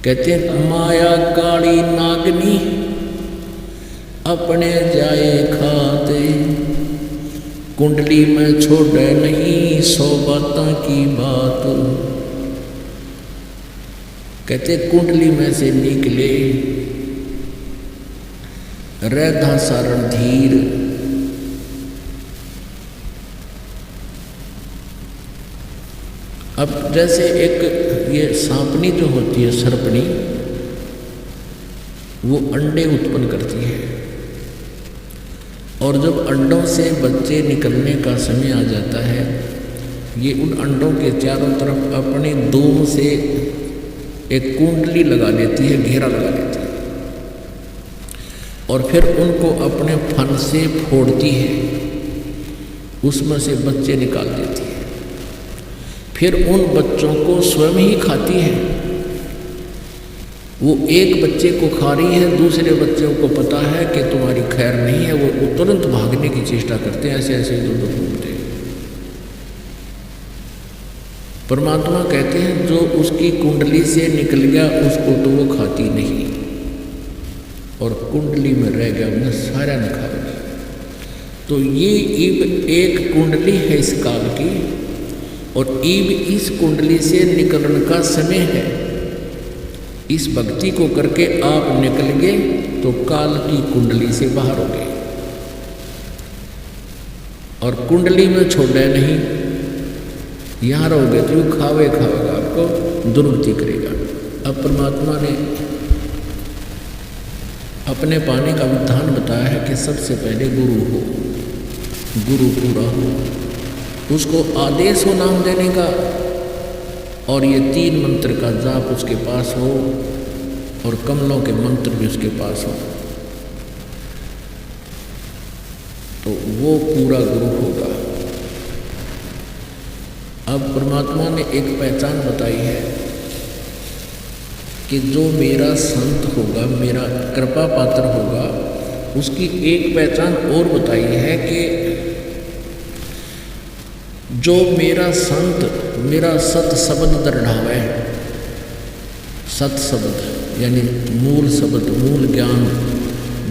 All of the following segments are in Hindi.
कहते हैं माया काली नागनी अपने जाए खाते, कुंडली में छोड़े नहीं 100 बातों की बात। कहते कुंडली में से निकले रहता सारण धीर, अब जैसे एक ये सांपनी जो होती है सर्पनी, वो अंडे उत्पन्न करती है और जब अंडों से बच्चे निकलने का समय आ जाता है, ये उन अंडों के चारों तरफ अपने दोम से एक कुंडली लगा लेती है, घेरा लगा लेती है और फिर उनको अपने फन से फोड़ती है, उसमें से बच्चे निकाल देती है, फिर उन बच्चों को स्वयं ही खाती है। वो एक बच्चे को खा रही है, दूसरे बच्चों को पता है कि तुम्हारी खैर नहीं है, वो तुरंत भागने की चेष्टा करते हैं, ऐसे ऐसे इधर घूमते हैं। परमात्मा कहते हैं जो उसकी कुंडली से निकल गया उसको तो वो खाती नहीं और कुंडली में रह गया उन्हें सारा न खाएगी। तो ये ईब एक कुंडली है इस काल की और ईब इस कुंडली से निकलने का समय है। इस भक्ति को करके आप निकल गए तो काल की कुंडली से बाहर हो गए और कुंडली में छोड़े नहीं, यहाँ रहोगे तो खावे खावेगा, आपको दुर्गति करेगा। अब परमात्मा ने अपने पाने का विधान बताया है कि सबसे पहले गुरु हो, गुरु पूरा हो, उसको आदेश हो नाम देने का और ये 3 मंत्र का जाप उसके पास हो और कमलों के मंत्र भी उसके पास हो, तो वो पूरा गुरु होगा। अब परमात्मा ने एक पहचान बताई है कि जो मेरा संत होगा, मेरा कृपा पात्र होगा, उसकी एक पहचान और बताई है कि जो मेरा संत मेरा सत शब्द दृढ़ावे, सत शब्द यानी मूल शब्द, मूल ज्ञान,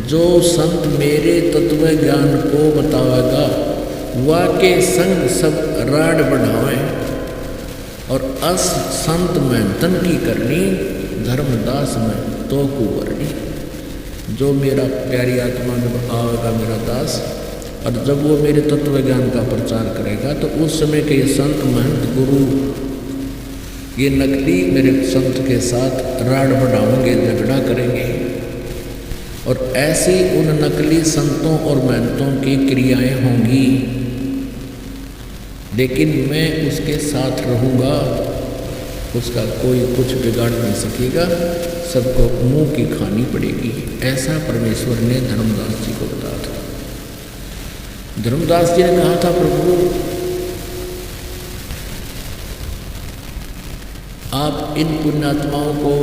जो संत मेरे तत्व ज्ञान को बतावेगा वाके संग सब राड बढ़ावे और अस संत में तन की करनी धर्मदास में तो कुवरनी। जो मेरा प्यारी आत्मा में आवेगा मेरा दास और जब वो मेरे तत्व ज्ञान का प्रचार करेगा तो उस समय के ये संत महंत गुरु ये नकली मेरे संत के साथ राड बढ़ाएंगे, झगड़ा करेंगे और ऐसी उन नकली संतों और महंतों की क्रियाएं होंगी, लेकिन मैं उसके साथ रहूँगा, उसका कोई कुछ बिगाड़ नहीं सकेगा, सबको मुंह की खानी पड़ेगी। ऐसा परमेश्वर ने धर्मदास जी को बताया था। धर्मदास जी ने कहा था प्रभु आप इन पुण्यात्माओं को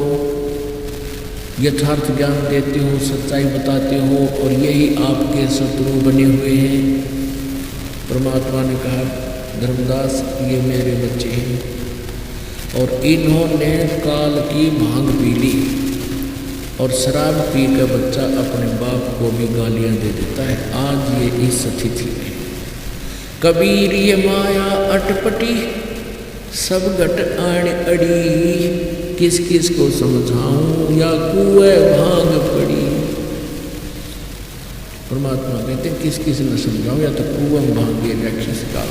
यथार्थ ज्ञान देते हो, सच्चाई बताते हो और यही आपके शत्रु बने हुए हैं। परमात्मा ने कहा धर्मदास ये मेरे बच्चे हैं और इन्होंने काल की भांग पी ली और शराब पी कर बच्चा अपने बाप को भी गालियां दे देता है। आज ये इस स्थिति में कबीर ये माया अटपटी सब घट आण अड़ी, किस किस को समझाऊं या कुएं भांग पड़ी। परमात्मा कहते हैं किस किस न समझाऊं या तो कुएं भांगे राक्षस का।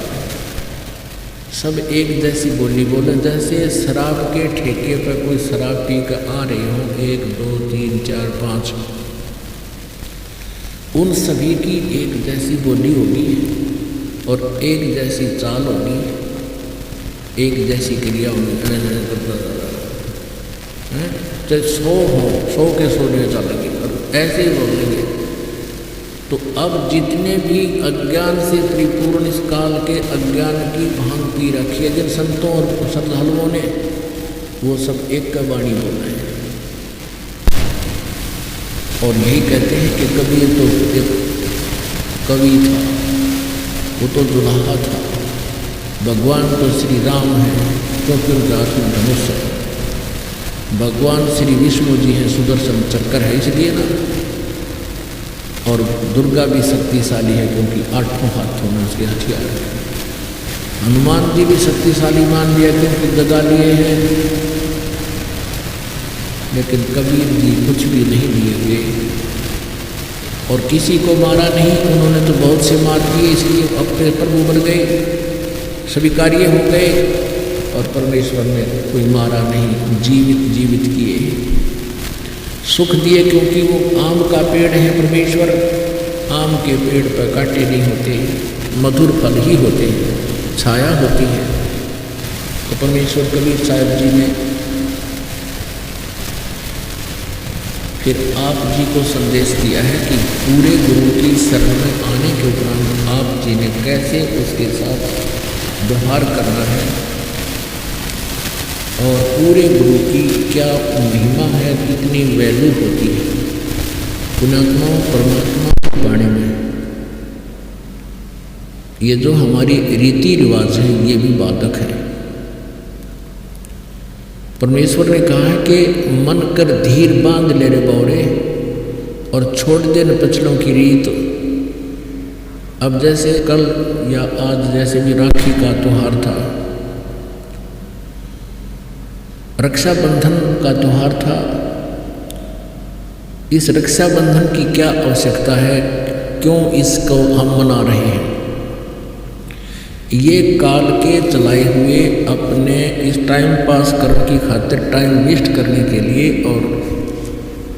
सब एक जैसी बोली बोले, जैसे शराब के ठेके पर कोई शराब पी कर आ रहे हो 1 2 3 4 5, उन सभी की एक जैसी बोली होगी और एक जैसी चाल होगी, एक जैसी क्रिया होगी। चाहे 100 हो 100 के 100 चलेंगे और ऐसे ही बोलेंगे। तो अब जितने भी अज्ञान से परिपूर्ण इस काल के अज्ञान की भांग पी रखी है जिन संतों और श्रद्धालुओं ने, वो सब एक का वाणी बोल रहे हैं और यही कहते हैं कि कबीर तो एक कवि था, वो तो दुल्हा था, भगवान तो श्री राम है क्योंकि उनके हाथ में धनुष है। भगवान श्री विष्णु जी हैं, सुदर्शन चक्र है इसलिए ना। और दुर्गा भी शक्तिशाली है क्योंकि 8 हाथों में उसके हथियार है। हनुमान जी भी शक्तिशाली मान लिया क्योंकि गदा लिए हैं, लेकिन कबीर जी कुछ भी नहीं लिए गए और किसी को मारा नहीं। उन्होंने तो बहुत से मार दिए, इसलिए अपने प्रभु बन गए, स्वीकार्य हो गए। और परमेश्वर ने कोई मारा नहीं, जीवित किए, सुख दिए क्योंकि वो आम का पेड़ है। परमेश्वर आम के पेड़ पर कांटे नहीं होते, मधुर फल ही होते हैं, छाया होती है। तो परमेश्वर कबीर साहब जी ने फिर आप जी को संदेश दिया है कि पूरे गुरु की शरण में आने के उपरांत आप जी ने कैसे उसके साथ व्यवहार करना है और पूरे गुरु की क्या महिमा है, कितनी वैल्यू होती है पुण्यात्मा परमात्मा के बारे में। ये जो हमारी रीति रिवाज है ये भी बाधक है। परमेश्वर ने कहा है कि मन कर धीर बांध ले रे बौरे और छोड़ दे न पछड़ों की रीत। अब जैसे कल या आज जैसे भी राखी का त्योहार था, रक्षाबंधन का त्योहार था, इस रक्षाबंधन की क्या आवश्यकता है, क्यों इसको हम मना रहे हैं? ये काल के चलाए हुए अपने इस टाइम पास करने की खातिर, टाइम वेस्ट करने के लिए और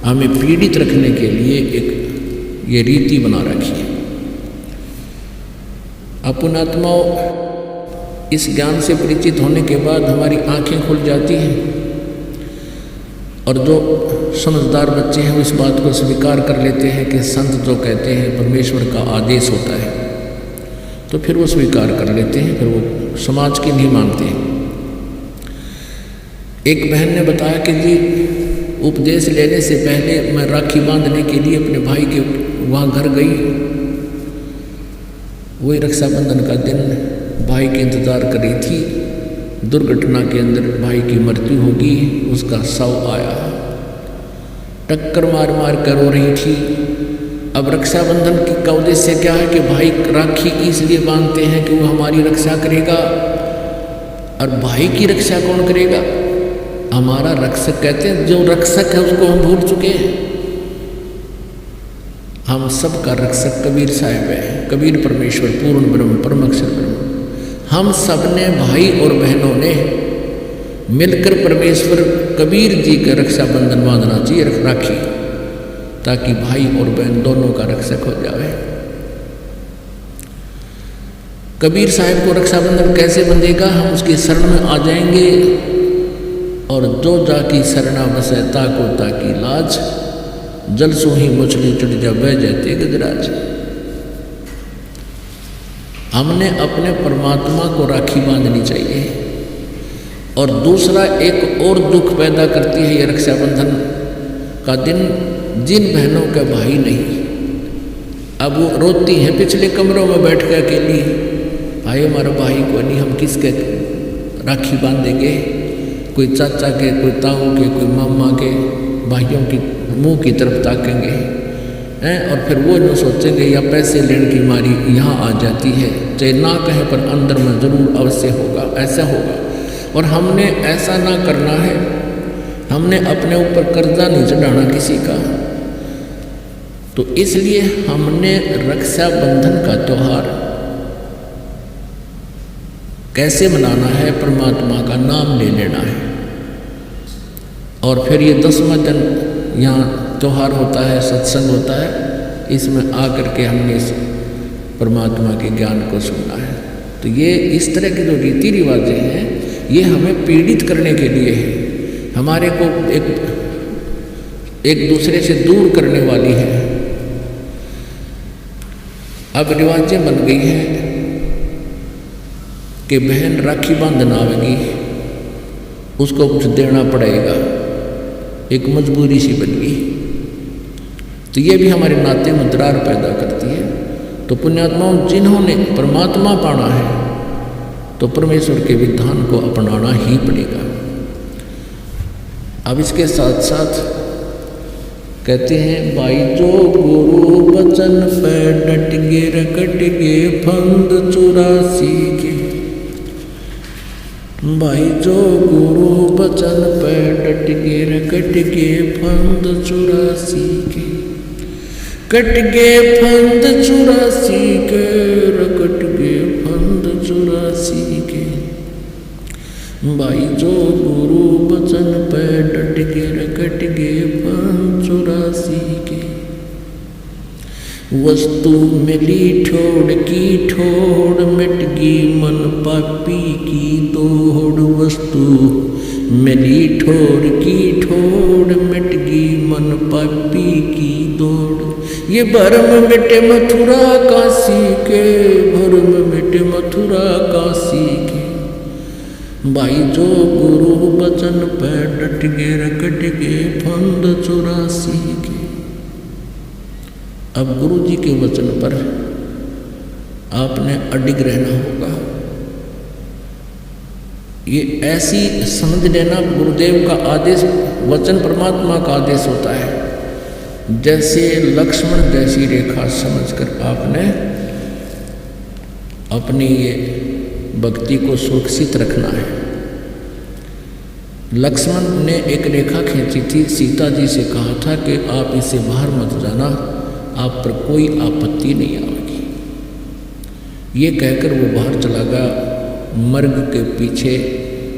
हमें पीड़ित रखने के लिए एक ये रीति बना रखी है। अपन आत्माओं इस ज्ञान से परिचित होने के बाद हमारी आंखें खुल जाती हैं और जो समझदार बच्चे हैं वो इस बात को स्वीकार कर लेते हैं कि संत जो कहते हैं परमेश्वर का आदेश होता है, तो फिर वो स्वीकार कर लेते हैं, फिर वो समाज की नहीं मानते हैं। एक बहन ने बताया कि जी उपदेश लेने से पहले मैं राखी बांधने के लिए अपने भाई के वहाँ घर गई। वही रक्षाबंधन का दिन भाई के इंतज़ार कर रही थी। दुर्घटना के अंदर भाई की मृत्यु होगी, उसका शव आया, टक्कर मार मार कर रो रही थी। अब रक्षाबंधन का उद्देश्य क्या है कि भाई राखी इसलिए बांधते हैं कि वो हमारी रक्षा करेगा। और भाई की रक्षा कौन करेगा? हमारा रक्षक। कहते हैं जो रक्षक है उसको हम भूल चुके हैं। हम सब का रक्षक कबीर साहब है, कबीर परमेश्वर पूर्ण ब्रह्म परम अक्षर ब्रह्म। हम सब ने भाई और बहनों ने मिलकर परमेश्वर कबीर जी का रक्षाबंधन बांधना चाहिए, राखी, ताकि भाई और बहन दोनों का रक्षक हो जाए। कबीर साहब को रक्षाबंधन कैसे बंधेगा? हम उसकी शरण में आ जाएंगे और जो जाकी शरणा बसे ताको ताकी लाज, जल सो ही मछली चढ़ जा बह जाते गजराज। हमने अपने परमात्मा को राखी बांधनी चाहिए। और दूसरा एक और दुख पैदा करती है ये रक्षाबंधन का दिन, जिन बहनों का भाई नहीं, अब वो रोती हैं पिछले कमरों में बैठ कर अकेली, भाई हमारा भाई को नहीं, हम किसके राखी बांधेंगे? कोई चाचा के, कोई ताऊ के, कोई मामा के भाइयों की मुंह की तरफ ताकेंगे हैं। और फिर वो जो सोचेंगे या पैसे लेने की मारी यहाँ आ जाती है, चाहे ना कहे पर अंदर में जरूर अवश्य होगा, ऐसा होगा। और हमने ऐसा ना करना है। हमने अपने ऊपर कर्जा नहीं चढ़ाना किसी का। तो इसलिए हमने रक्षाबंधन का त्योहार कैसे मनाना है? परमात्मा का नाम ले लेना है। और फिर ये 10वां दिन यहाँ त्योहार होता है, सत्संग होता है, इसमें आकर के हमने इस परमात्मा के ज्ञान को सुनना है। तो ये इस तरह के जो रीति रिवाजें हैं ये हमें पीड़ित करने के लिए है, हमारे को एक दूसरे से दूर करने वाली है। अब रिवाजें बन गई हैं कि बहन राखी बांधना आवेगी, उसको कुछ देना पड़ेगा, एक मजबूरी सी बन गई। तो ये भी हमारे नाते में दरार पैदा करती है। तो पुण्यात्माओं, जिन्होंने परमात्मा पाना है तो परमेश्वर के विधान को अपनाना ही पड़ेगा। अब इसके साथ साथ कहते हैं भाई जो गुरु वचन पे डट गे रकट गे फंद 84 के। भाई जो गुरु वचन पे डट गे रकट गे फंद 84 के। कट गे फंद 84 के रकट गे फंद 84 के। भाई जो गुरु वचन पे डट गे रकट गे फंद 84 के। वस्तु मिली ठोड़ की ठोड़ मिट गई मन पापी की दौड़। वस्तु मिली ठोड़ की ठोड़ मिट गई मन पापी की दौड़। ये भरम मिटे मथुरा काशी के। भरम मिटे मथुरा काशी के। भाई जो गुरु वचन पे डट गे रकट गे फंद 84 के। अब गुरु जी के वचन पर आपने अडिग रहना होगा। ये ऐसी समझ लेना, गुरुदेव का आदेश वचन परमात्मा का आदेश होता है। जैसे लक्ष्मण जैसी रेखा समझकर आपने अपनी ये भक्ति को सुरक्षित रखना है। लक्ष्मण ने एक रेखा खींची थी, सीता जी से कहा था कि आप इसे बाहर मत जाना, आप पर कोई आपत्ति नहीं आएगी। ये कहकर वो बाहर चला गया मर्ग के पीछे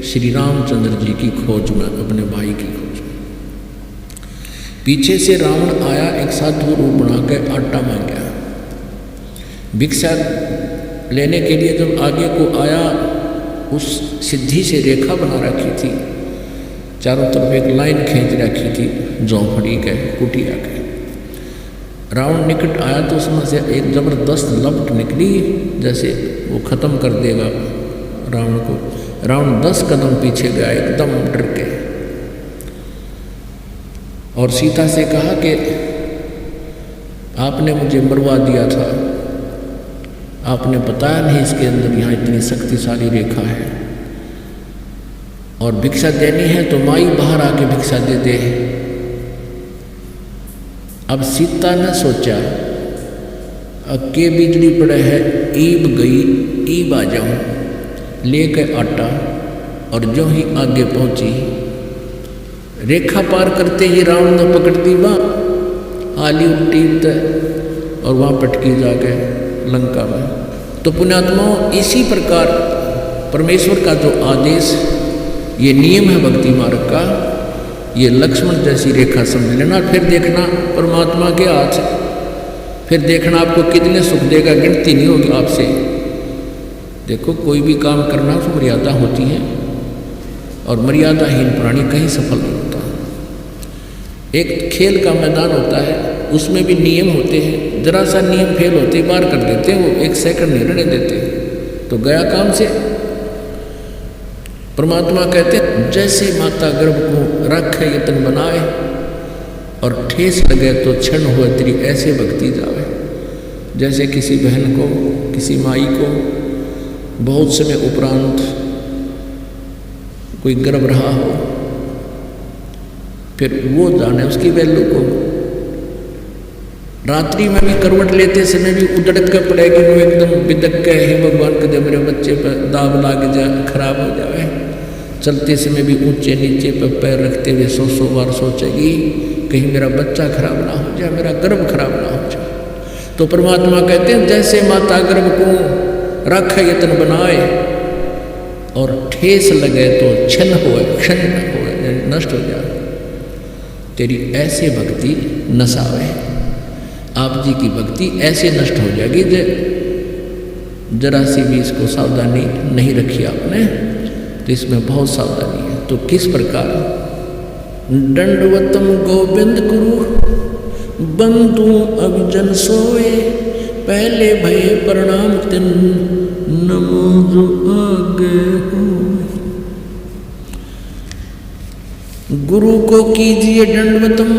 श्री रामचंद्र जी की खोज में, अपने भाई की खोज में। पीछे से रावण आया, एक साधु रूप बना के आटा मांगा। भिक्षा लेने के लिए जब आगे को आया, उस सिद्धि से रेखा बना रखी थी, चारों तरफ एक लाइन खींच रखी थी, झोंपड़ी के कुटिया के। रावण निकट आया तो उसमें से एक जबरदस्त लपट निकली, जैसे वो खत्म कर देगा रावण को। रावण 10 कदम पीछे गया एकदम डर के, और सीता से कहा कि आपने मुझे मरवा दिया था, आपने बताया नहीं इसके अंदर यहाँ इतनी शक्तिशाली रेखा है, और भिक्षा देनी है तो माई बाहर आके भिक्षा दे दे। अब सीता ने सोचा के बिजली पड़े है, ईब गई ईब आ जाऊं, लेकर आटा, और जो ही आगे पहुंची रेखा पार करते ही रावण ने पकड़ दी वहाँ आली उल्टी और वहाँ पटकी जाके लंका में। तो पुण्यात्माओं, इसी प्रकार परमेश्वर का जो आदेश, ये नियम है भक्ति मार्ग का, ये लक्ष्मण जैसी रेखा समझ लेना। फिर देखना परमात्मा के हाथ, फिर देखना आपको कितने सुख देगा, गिनती नहीं होगी आपसे। देखो, कोई भी काम करना तो मर्यादा होती है, और मर्यादाहीन प्राणी कहीं सफल नहीं होता। एक खेल का मैदान होता है, उसमें भी नियम होते हैं, जरा सा नियम फेल होते बाहर कर देते हैं, वो 1 सेकंड नहीं रहने देते, तो गया काम से। परमात्मा कहते हैं जैसे माता गर्भ को रखे यतन बनाए, और ठेस लगे तो क्षण हो तेरी ऐसे भक्ति जावे। जैसे किसी बहन को, किसी माई को बहुत समय उपरांत कोई गर्भ रहा हो, फिर वो जाने उसकी वैल्यू को। रात्रि में भी करवट लेते समय भी उदड़क कर पड़ेगी, वो एकदम बिदक के हे भगवान कदे मेरे बच्चे पर दाब लाग जाए, खराब हो जाए। चलते समय भी ऊंचे नीचे पर पैर रखते हुए 100 बार सोचेगी कहीं मेरा बच्चा खराब ना हो जाए, मेरा गर्भ खराब ना हो जाए। तो परमात्मा कहते हैं जैसे माता गर्भ को रख यतन बनाए, और ठेस लगे तो क्षण होए, क्षण होए, नष्ट हो जाए, तेरी ऐसे भक्ति नसावे। आप जी की भक्ति ऐसे नष्ट हो जाएगी, जरा सी भी इसको सावधानी नहीं रखी आपने, तो इसमें बहुत सावधानी है। तो किस प्रकार दंडवतम गोविंद गुरु बंधु अभिजन सोए, पहले भय प्रणाम तिन नमो जो आगे हो। गुरु को कीजिए दंडवतम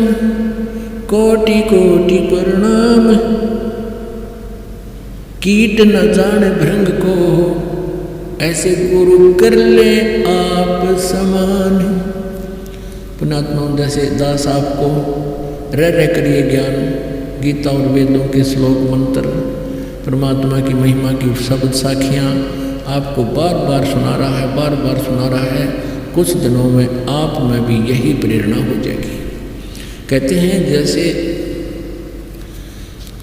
कोटि कोटि प्रणाम, कीट न जाने भृंग को, ऐसे गुरु कर ले आप समान। पुण्यात्मा जैसे दास आपको रह कर ये ज्ञान गीता और वेदों के श्लोक मंत्र परमात्मा की महिमा की शब्द साखियाँ आपको बार बार सुना रहा है, बार बार सुना रहा है। कुछ दिनों में आप में भी यही प्रेरणा हो जाएगी। कहते हैं जैसे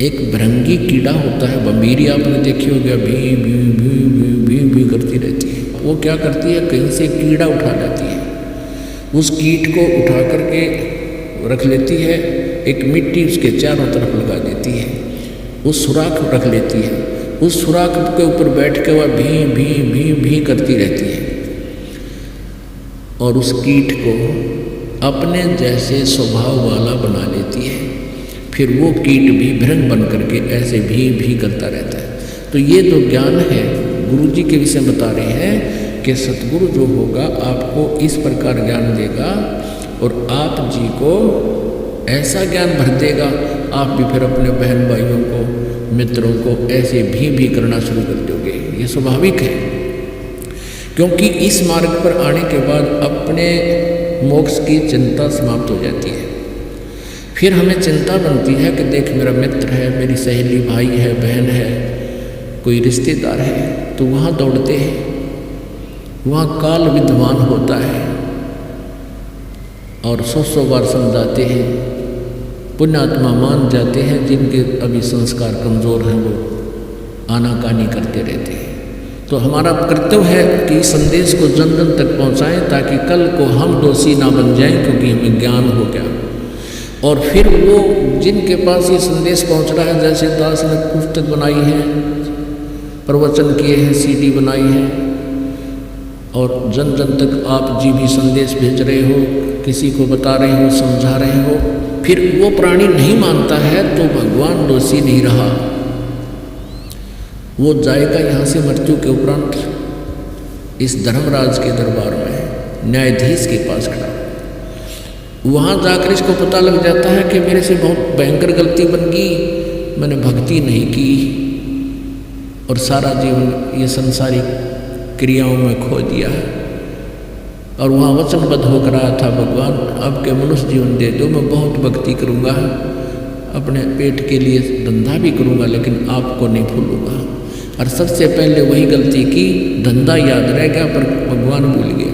एक भृंगी कीड़ा होता है, बंबीरी आपने देखी होगी, भी भी भी भी भी भी करती रहती है। वो क्या करती है, कहीं से कीड़ा उठा लाती है, उस कीट को उठा करके रख लेती है, एक मिट्टी उसके चारों तरफ लगा देती है, उस सुराख रख लेती है, उस सुराख के ऊपर बैठ के वह भी भी भी भी करती रहती है और उस कीट को अपने जैसे स्वभाव वाला बना लेती है। फिर वो कीट भी भृंग बन करके ऐसे भी करता रहता है। तो ये जो ज्ञान है गुरु जी के विषय बता रहे हैं कि सतगुरु जो होगा आपको इस प्रकार ज्ञान देगा और आप जी को ऐसा ज्ञान भर देगा, आप भी फिर अपने बहन भाइयों को मित्रों को ऐसे भी करना शुरू कर दोगे। ये स्वाभाविक है, क्योंकि इस मार्ग पर आने के बाद अपने मोक्ष की चिंता समाप्त हो जाती है। फिर हमें चिंता बनती है कि देख मेरा मित्र है, मेरी सहेली, भाई है, बहन है, कोई रिश्तेदार है, तो वहाँ दौड़ते हैं, वहाँ काल विद्वान होता है और 100 बार समझाते हैं, पुण्यात्मा मान जाते हैं, जिनके अभी संस्कार कमज़ोर हैं वो आनाकानी करते रहते हैं। तो हमारा कर्तव्य है कि इस संदेश को जन जन तक पहुँचाएँ ताकि कल को हम दोषी ना बन जाएं, क्योंकि हमें ज्ञान हो गया। और फिर वो जिनके पास ये संदेश पहुँच रहा है, जैसे दास ने पुस्तक बनाई है, प्रवचन किए हैं, CD बनाई है और जन जन तक आप जी भी संदेश भेज रहे हो, किसी को बता रहे हो, समझा रहे हो, फिर वो प्राणी नहीं मानता है तो भगवान दोषी नहीं रहा, वो जाएगा यहाँ से मृत्यु के उपरांत इस धर्मराज के दरबार में न्यायाधीश के पास खड़ा। वहाँ जाकर इसको पता लग जाता है कि मेरे से बहुत भयंकर गलती बन गई, मैंने भक्ति नहीं की और सारा जीवन ये संसारिक क्रियाओं में खो दिया है। और वहाँ वचनबद्ध होकर आया था, भगवान आपके मनुष्य जीवन दे दो, मैं बहुत भक्ति करूँगा, अपने पेट के लिए धंधा भी करूँगा, लेकिन आपको नहीं भूलूँगा। और सबसे पहले वही गलती की, धंधा याद रह गया पर भगवान भूल गए।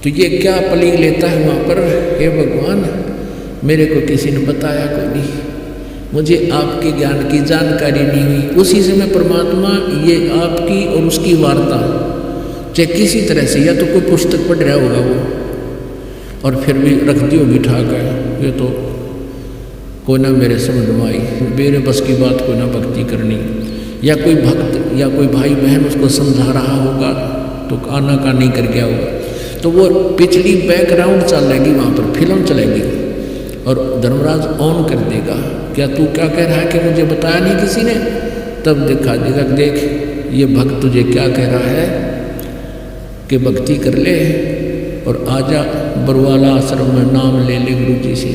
तो ये क्या पली लेता है वहाँ पर, हे भगवान मेरे को किसी ने बताया को नहीं, मुझे आपके ज्ञान की जानकारी नहीं हुई। उसी समय परमात्मा ये आपकी और उसकी वार्ता चाहे किसी तरह से, या तो कोई पुस्तक पढ़ रहा होगा वो और फिर भी रख दियो बिठा कर, ये तो कोई ना मेरे समझ में आई, मेरे बस की बात कोई ना भक्ति करनी, या कोई भक्त या कोई भाई बहन उसको समझा रहा होगा तो आनाकानी कर गया होगा, तो वो पिछली बैकग्राउंड चलेगी, वहाँ पर फिल्म चलेगी और धर्मराज ऑन कर देगा, क्या तू क्या कह रहा है कि मुझे बताया नहीं किसी ने, तब दिखा देगा, देख ये भक्त तुझे क्या कह रहा है कि भक्ति कर ले और आजा बरवाला आश्रम में नाम ले ले गुरु जी से,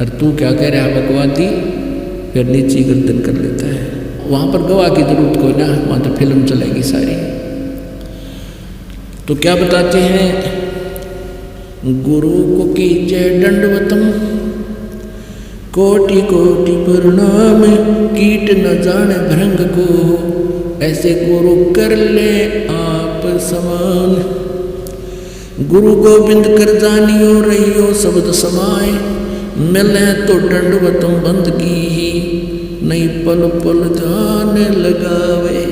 और तू क्या कह रहा है बकवादी, फिर नीचे गर्दन कर लेता है। वहाँ पर गवाह की जरूरत कोई ना, वहाँ तो फिल्म चलेगी सारी। तो क्या बताते हैं, गुरु को कीजय दंडवतम, कोटि कोटि प्रणाम, कीट न जाने भृंग को, ऐसे गुरु कर ले आप समान। गुरु गोविंद कर जानियो रहियो शब्द समाए, मिले तो दंडवतम बंदगी ही, नहीं पल पल ध्यान लगावे।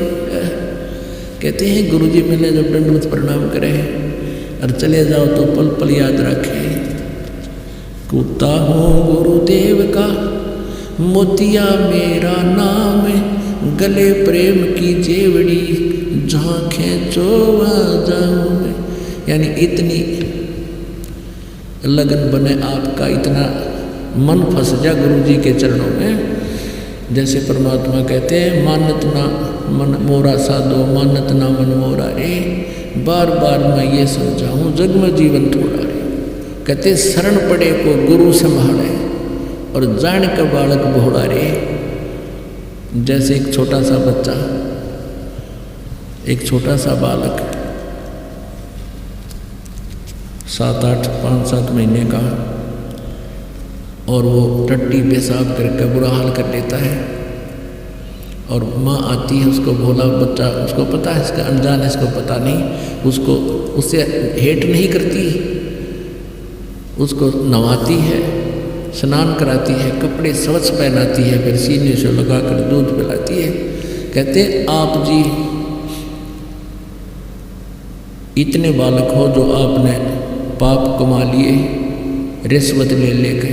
कहते हैं गुरु जी मिले जब दंडवत प्रणाम करें और चले जाओ तो पल पल याद रखें, कुत्ता हूँ गुरुदेव का, मोतिया मेरा नाम, गले प्रेम की जेवड़ी, झांखें चोवा जाऊँ मैं। यानी इतनी लगन बने आपका, इतना मन फंस जा गुरु जी के चरणों में। जैसे परमात्मा कहते हैं, मानत ना मन मोरा साधो, मानत ना मन मोरा रे, बार बार मैं ये समझाऊँ जग में जीवन थोड़ा रे। कहते शरण पड़े को गुरु संभाले और जान का बालक भोड़ा रे। जैसे एक छोटा सा बच्चा, एक छोटा सा बालक 5-7 महीने का, और वो टट्टी पेशाब करके बुरा हाल कर लेता है। और माँ आती है, उसको भोला बच्चा, उसको पता है इसका अनजान है, इसको पता नहीं, उसको उससे हेट नहीं करती, उसको नवाती है, स्नान कराती है, कपड़े स्वच्छ पहनाती है, फिर सीने से लगाकर दूध पिलाती है। कहते आप जी इतने बालक हो जो आपने पाप कमा लिए, रिश्वत ले लेके,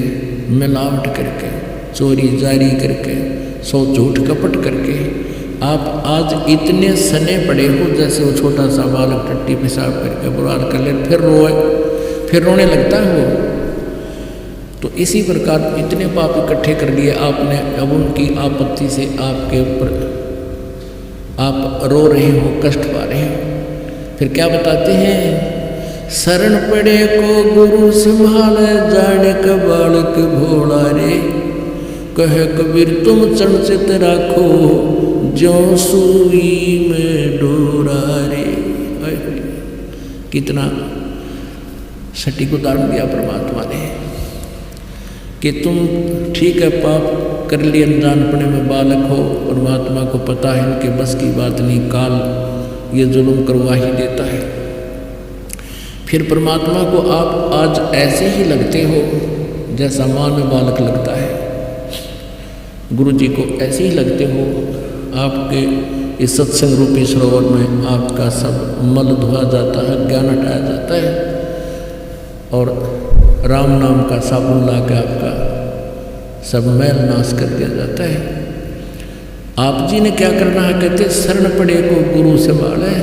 मिलावट करके, चोरी जारी करके, सौ झूठ कपट करके आप आज इतने सने पड़े हो, जैसे वो छोटा सा बालक टट्टी पेशाब करके बुरा हाल कर ले, फिर रोए, फिर रोने लगता है वो। तो इसी प्रकार इतने पाप इकट्ठे कर लिए आपने, अब उनकी आपत्ति से आपके ऊपर आप रो रहे हो, कष्ट पा रहे हो। फिर क्या बताते हैं, शरण पड़े को गुरु संभाले, जाने का बालक भोला रे, कहे कबीर तुम चणचित राखो, ज्यों सुई में डोरा रे। कितना सटीक उदाहरण दिया परमात्मा ने कि तुम ठीक है पाप कर लिए, अनजानपने में बालक हो, परमात्मा को पता है इनके बस की बात नहीं, काल ये जुल्म करवा ही देता है। फिर परमात्मा को आप आज ऐसे ही लगते हो जैसा माँ में बालक लगता है, गुरु जी को ऐसे ही लगते हो। आपके इस सत्संग रूपी सरोवर में आपका सब मल धोया जाता है, ज्ञान हटाया जाता है, और राम नाम का साबुन ला के आपका सब मैल नाश कर दिया जाता है। आप जी ने क्या करना है, कहते शरण पड़े को गुरु से बाले,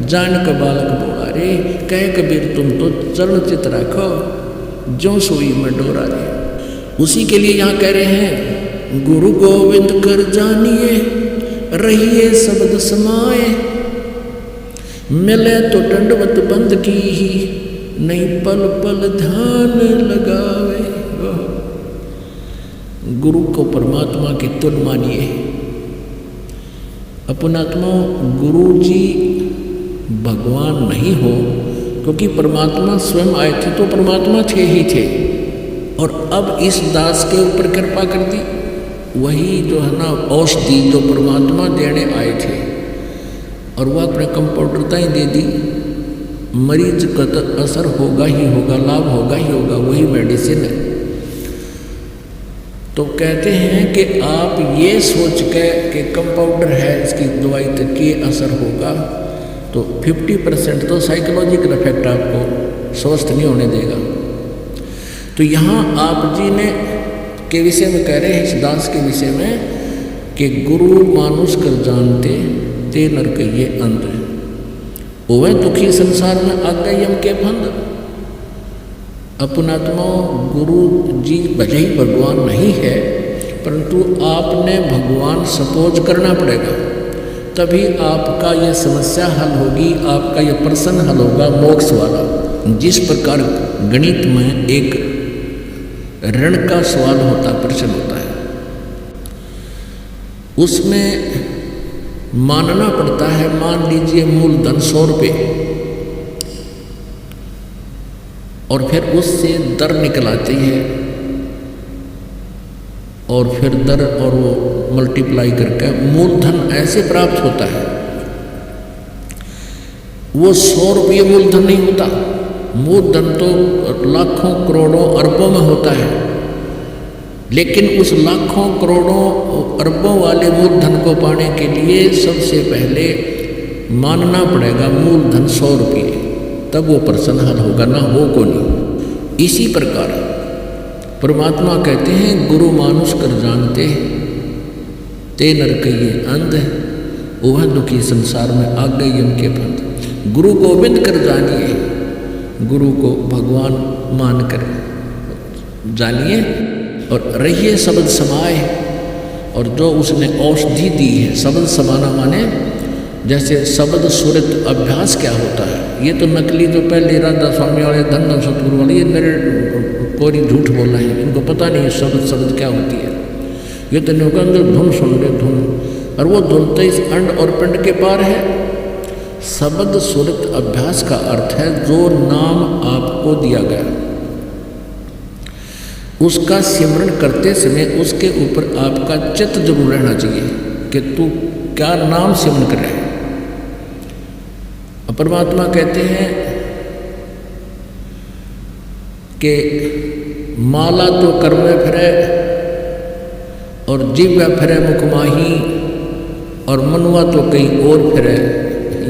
जान का बालक बोला रे, कहे कबीर तुम तो चरण चित रखो, ज्यों सोई में डोरा रे। उसी के लिए यहाँ कह रहे हैं, गुरु गोविंद कर जानिए, रहिए शब्द समाए, मिले तो दंडवत बंद की ही, नहीं पल पल ध्यान लगावे। गुरु को परमात्मा की तुल मानिए। अपनात्मा गुरु जी भगवान नहीं हो, क्योंकि परमात्मा स्वयं आए थे तो परमात्मा थे ही थे, और अब इस दास के ऊपर कृपा कर दी। वही जो है ना औषधि जो परमात्मा देने आए थे, और वह अपने कंपाउंडरताएँ दे दी, मरीज का तो असर होगा ही होगा, लाभ होगा ही होगा, वही मेडिसिन है। तो कहते हैं कि आप ये सोच के कि कंपाउंडर है, इसकी दवाई तक ये असर होगा, तो 50% तो साइकोलॉजिकल इफेक्ट आपको स्वस्थ नहीं होने देगा। तो यहाँ आप जी ने के विषय में कह रहे हैं, इस दास के विषय में, कि गुरु मानुष कर जानते, ते नर कहिए अंध, वह दुखी संसार में आ गए यम के फंद। अपनात्मा गुरु जी भले ही भगवान नहीं है, परंतु आपने भगवान सपोज करना पड़ेगा, तभी आपका यह समस्या हल होगी, आपका यह प्रश्न हल होगा मोक्ष वाला। जिस प्रकार गणित में एक ऋण का सवाल होता, प्रश्न होता है, उसमें मानना पड़ता है, मान लीजिए मूलधन 100 रुपये, और फिर उससे दर निकल आती है, और फिर दर और वो मल्टीप्लाई करके मूलधन ऐसे प्राप्त होता है। वो 100 रुपये मूलधन नहीं होता, मूलधन तो लाखों करोड़ों अरबों में होता है, लेकिन उस लाखों करोड़ों अरबों वाले मूलधन को पाने के लिए सबसे पहले मानना पड़ेगा मूलधन 100 रुपये, तब वो प्रश्न हल होगा, ना हो को नहीं। इसी प्रकार परमात्मा कहते हैं, गुरु मानुष कर जानते, ते नर कहिए अंध, वह दुखी संसार में आ गए यम के फंद। गुरु गोविंद कर जानिए, गुरु को भगवान मान कर जानिए, और रहिए शब्द समाए, और जो उसने औषधि दी है, शब्द समाना माने जैसे शब्द सुरत अभ्यास क्या होता है। ये तो नकली जो पहले राधा स्वामी वाले, धन धन सतगुरु वाले, ये मेरे कोरी झूठ बोल रहे हैं, इनको पता नहीं है शब्द क्या होती है। ये तो अंदर धुन सुन रहे धुन, और वो धुन तो इस अंड और पिंड के पार है। शब्द सुरत अभ्यास का अर्थ है जो नाम आपको दिया गया उसका सिमरण करते समय उसके ऊपर आपका चित्त जरूर रहना चाहिए कि तू क्या नाम सिमरण कर रहे हैं। परमात्मा कहते हैं कि माला तो कर में फिरे और जीव्या फिरे मुखमाही और मनुआ तो कहीं और फिरे,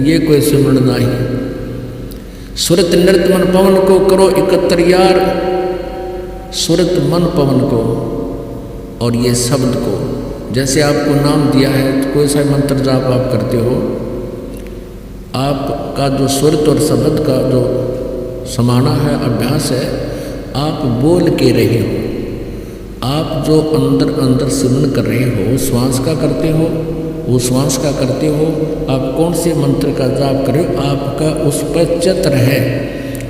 ये कोई सिमरण नहीं। सुरत नृत्य मन पवन को करो एकत्र यार, सुरत मन पवन को और ये शब्द को, जैसे आपको नाम दिया है तो कोई सा मंत्र जाप आप करते हो, आपका जो सुरत और शब्द का जो समाना है अभ्यास है, आप बोल के रहे हो, आप जो अंदर अंदर सिमरन कर रहे हो, श्वास का करते हो, वो श्वास का करते हो, आप कौन से मंत्र का जाप कर रहे हो, आपका उस पर चित्त है,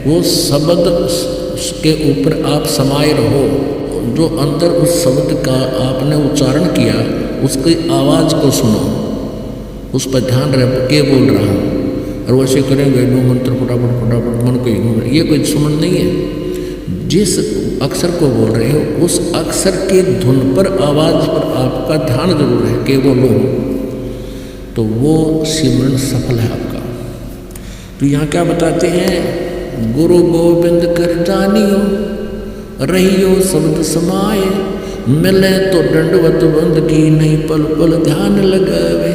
वो शब्द के ऊपर आप समाये रहो। जो अंदर उस शब्द का आपने उच्चारण किया उसकी आवाज़ को सुनो, उस पर ध्यान रहे के बोल रहा हूँ, और वैसे करेंगे नो मंत्र फटाफट फटाफट मन को ही, ये कोई सुमन नहीं है। जिस अक्षर को बोल रहे हो उस अक्षर के धुन पर आवाज़ पर आपका ध्यान जरूर है कि बोलो, तो वो सिमरन सफल है आपका। तो यहाँ क्या बताते हैं, गुरु गोविंद कर जानियो रहियो शब्द समाये, मिले तो दंडवत बंद की नहीं पल पल ध्यान लगावे।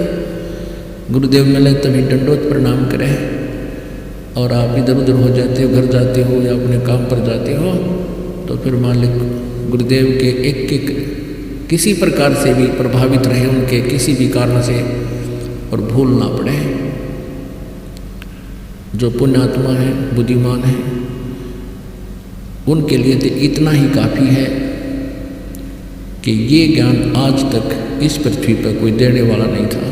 गुरुदेव मिले तभी दंडवत प्रणाम करें, और आप इधर उधर हो जाते हो, घर जाते हो या अपने काम पर जाते हो, तो फिर मालिक गुरुदेव के एक एक किसी प्रकार से भी प्रभावित रहे, उनके किसी भी कारण से, और भूल ना पड़े। जो पुण्यात्मा है, बुद्धिमान है, उनके लिए तो इतना ही काफ़ी है कि ये ज्ञान आज तक इस पृथ्वी पर कोई देने वाला नहीं था,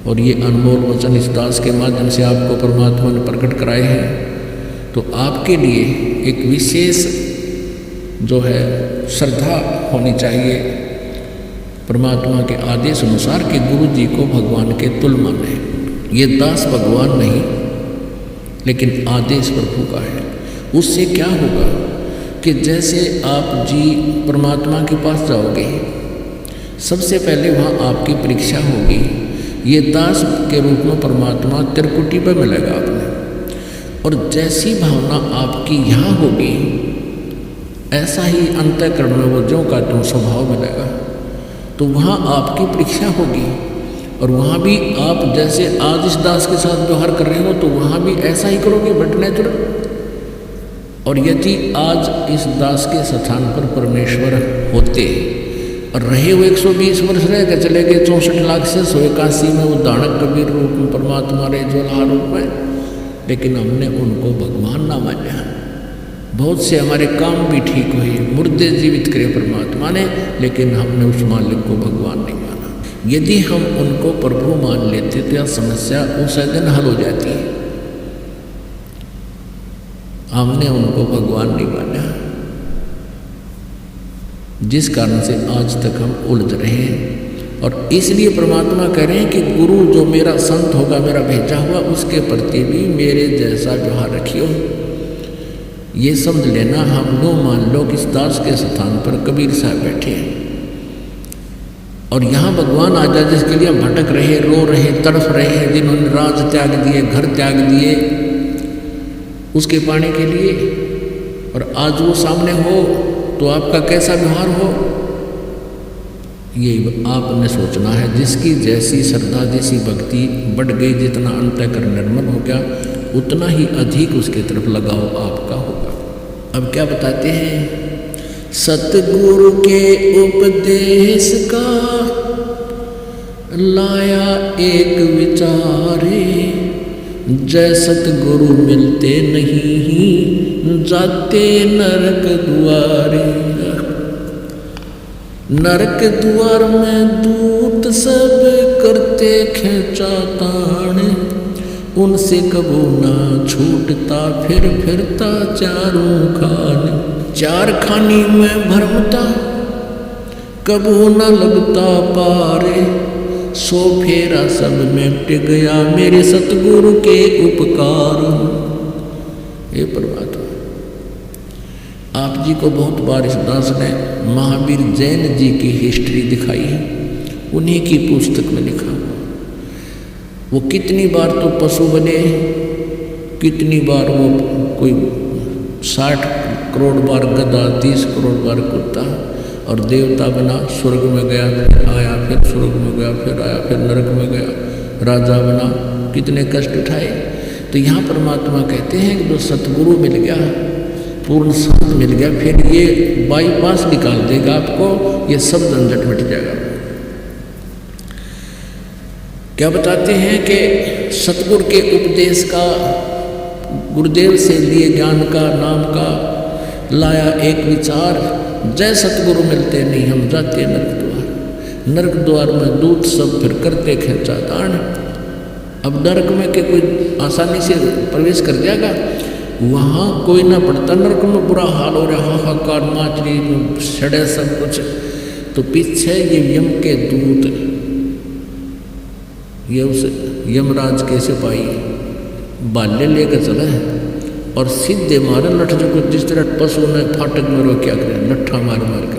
और ये अनमोल वचन इस दास के माध्यम से आपको परमात्मा ने प्रकट कराए हैं। तो आपके लिए एक विशेष जो है श्रद्धा होनी चाहिए परमात्मा के आदेश अनुसार कि गुरु जी को भगवान के तुल्य माने। ये दास भगवान नहीं, लेकिन आदेश प्रभु का है। उससे क्या होगा कि जैसे आप जी परमात्मा के पास जाओगे, सबसे पहले वहाँ आपकी परीक्षा होगी। ये दास के रूप में परमात्मा त्रिकुटी पर मिलेगा आपने, और जैसी भावना आपकी यहाँ होगी ऐसा ही अंतःकरण में वो ज्यों का त्यों स्वभाव मिलेगा। तो वहाँ आपकी परीक्षा होगी, और वहाँ भी आप जैसे आज इस दास के साथ व्यवहार कर रहे हो तो वहाँ भी ऐसा ही करोगे, बट नेचुरल। और यदि आज इस दास के स्थान पर परमेश्वर होते और रहे हुए 120 वर्ष रह के चले गए, 64 लाख से 181 में वो दानक कबीर रूप में परमात्मा रहे, ज्वाला रूप में, लेकिन हमने उनको भगवान ना माना। बहुत से हमारे काम भी ठीक हुए, मुर्दे जीवित करे परमात्मा ने, लेकिन हमने उस मालिक को भगवान नहीं माना। यदि हम उनको प्रभु मान लेते तो यह समस्या उस दिन हल हो जाती है। हमने उनको भगवान नहीं माना, जिस कारण से आज तक हम उलझ रहे हैं। और इसलिए परमात्मा कह रहे हैं कि गुरु जो मेरा संत होगा, मेरा भेजा हुआ, उसके प्रति भी मेरे जैसा व्यवहार रखियो। ये समझ लेना, हम लोग मान लो कि इस दास के स्थान पर कबीर साहब बैठे हैं, और यहाँ भगवान आ जाए जिसके लिए हम भटक रहे, रो रहे, तड़फ रहे हैं, जिन्होंने राज त्याग दिए, घर त्याग दिए उसके पाने के लिए, और आज वो सामने हो तो आपका कैसा व्यवहार हो, ये आपने सोचना है। जिसकी जैसी श्रद्धा, जैसी भक्ति बढ़ गई, जितना अंतःकरण निर्मल हो गया, उतना ही अधिक उसके तरफ लगाव आपका होगा। अब क्या बताते हैं, सतगुरु के उपदेश का लाया एक विचारे, जय सतगुरु मिलते नहीं जाते नरक द्वारे। नरक द्वार में दूत सब करते खेचा ताण, उनसे कबू ना छूटता फिर फिरता चारों खाने। चार खानी में भरमता कबू न लगता पारे, सो फेरा सब मिट गया मेरे सतगुरु के उपकार। हे परमात्मा, आप जी को बहुत बार इस दास ने महावीर जैन जी की हिस्ट्री दिखाई है, उन्हीं की पुस्तक में लिखा हुआ। वो कितनी बार तो पशु बने, कितनी बार वो कोई 60 करोड़ बार गधा, 30 करोड़ बार कुत्ता, और देवता बना, स्वर्ग में गया, फिर आया, फिर स्वर्ग में गया, फिर आया, फिर नरक में गया, राजा बना, कितने कष्ट उठाए। तो यहाँ परमात्मा कहते हैं कि जो सतगुरु मिल गया, पूर्ण संत मिल गया, फिर ये बाईपास निकाल देगा आपको, ये सब झंझट मिट जाएगा। क्या बताते हैं कि सतगुरु के उपदेश का, गुरुदेव से लिए ज्ञान का, नाम का लाया एक विचार, जय सतगुरु मिलते नहीं हम जाते नरक द्वार। नरक द्वार में दूत सब फिर करते खेचा दान। अब नरक में के कोई आसानी से प्रवेश कर जाएगा, वहाँ कोई ना पड़ता। नरक में बुरा हाल हो रहा, हाहाकार, माचरी सड़े सब कुछ। तो पीछे ये यम के दूत, ये उस यमराज के सिपाही बाल्य लेकर चला है और सीधे मारे लठ, जो जिस तरह पशु ने फाटक में रो क्या करें, लट्ठा मार मार के।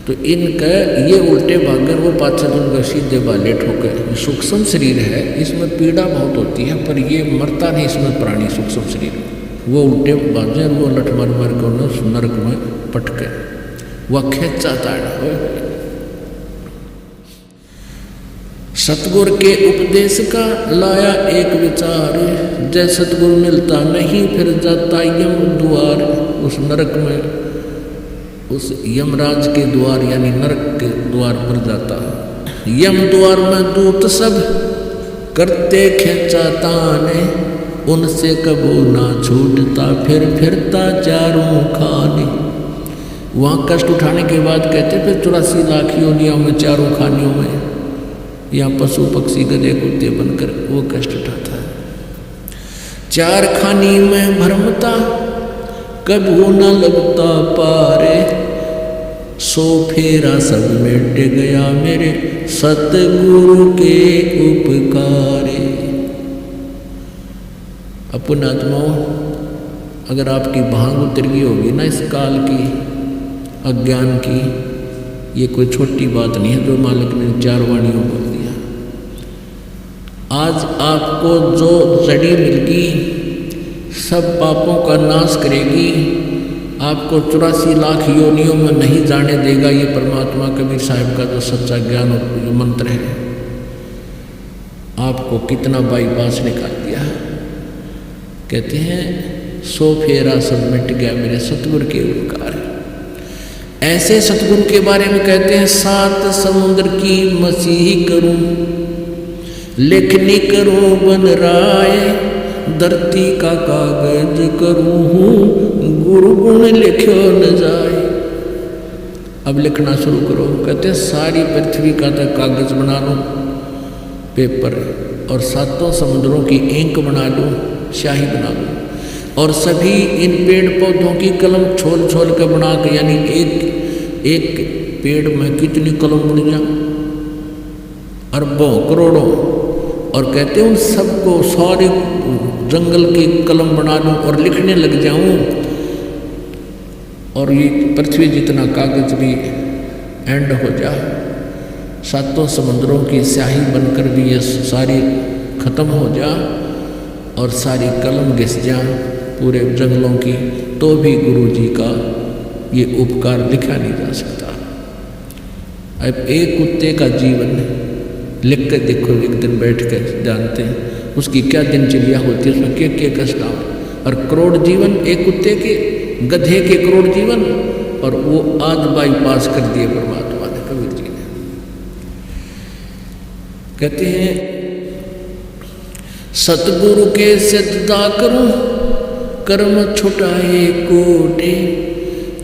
तो इनका ये उल्टे भागर, वो पाछा उनका सीधे बाल्य ठोके। सूक्ष्म शरीर है, इसमें पीड़ा बहुत होती है, पर ये मरता नहीं इसमें प्राणी सूक्ष्म शरीर। वो उल्टे भागे, वो लठ मार मार के उन्हें नरक में पटके, वह खेचाता है। सतगुरु के उपदेश का लाया एक विचार, जय सतगुरु मिलता नहीं फिर जाता यम द्वार। उस नरक में, उस यमराज के द्वार यानी नरक के द्वार पर जाता। यम द्वार में दूत सब करते खेचाताने, उनसे कबो ना छूटता फिर फिरता चारों खाने। वहाँ कष्ट उठाने के बाद कहते फिर 84 लाख योनियों में, चारों खानियों में, या पशु पक्षी गधे कुत्ते बनकर वो कष्ट उठाता है। चार खानी में भरमता कबू न लगता पारे, सो फेरा सब मिट गया मेरे सतगुरु के उपकारे। अपन आत्माओं, अगर आपकी भांग उतर गई होगी ना इस काल की, अज्ञान की, ये कोई छोटी बात नहीं है जो मालिक ने 4 वाणियों बोल दिया। आज आपको जो जड़ी मिलगी सब पापों का नाश करेगी, आपको 84 लाख योनियों में नहीं जाने देगा। ये परमात्मा कबीर साहिब का जो सच्चा ज्ञान और जो मंत्र है, आपको कितना बाईपास निकाल दिया। कहते हैं सो फेरा सब मिट गया मेरे सतगुरु के उपकार। ऐसे सतगुरु के बारे में कहते हैं 7 समुद्र की मसीही करूं, लेखनी करूं बन राय, धरती का कागज करूं गुरु गुण लिखो न जाए। अब लिखना शुरू करो। कहते हैं सारी पृथ्वी का तो कागज बना लो, पेपर, और 7 समुद्रों की इंक बना लो, स्याही बना लो, और सभी इन पेड़ पौधों की कलम छोल छोल कर बना के, यानी एक पेड़ में कितनी कलम बन जा, अरबों करोड़ों। और कहते हैं उन सबको सारे जंगल की कलम बना लूँ और लिखने लग जाऊँ, और ये पृथ्वी जितना कागज भी एंड हो जा, 7 समुद्रों की स्याही बनकर भी ये सारी खत्म हो जा, और सारी कलम घिस जा पूरे जंगलों की, तो भी गुरु जी का ये उपकार लिखा नहीं जा सकता। अब एक कुत्ते का जीवन लिख कर देखो, एक दिन बैठ कर जानते हैं उसकी क्या दिनचर्या होती है, उसमें क्या क्या कष्ट आओ। और करोड़ जीवन एक कुत्ते के, गधे के करोड़ जीवन, और वो आज बाईपास कर दिए परमात्मा ने, कबीर जी ने। कहते हैं सतगुरु के सिद्धा करूं कर्म छुटाए कोटे,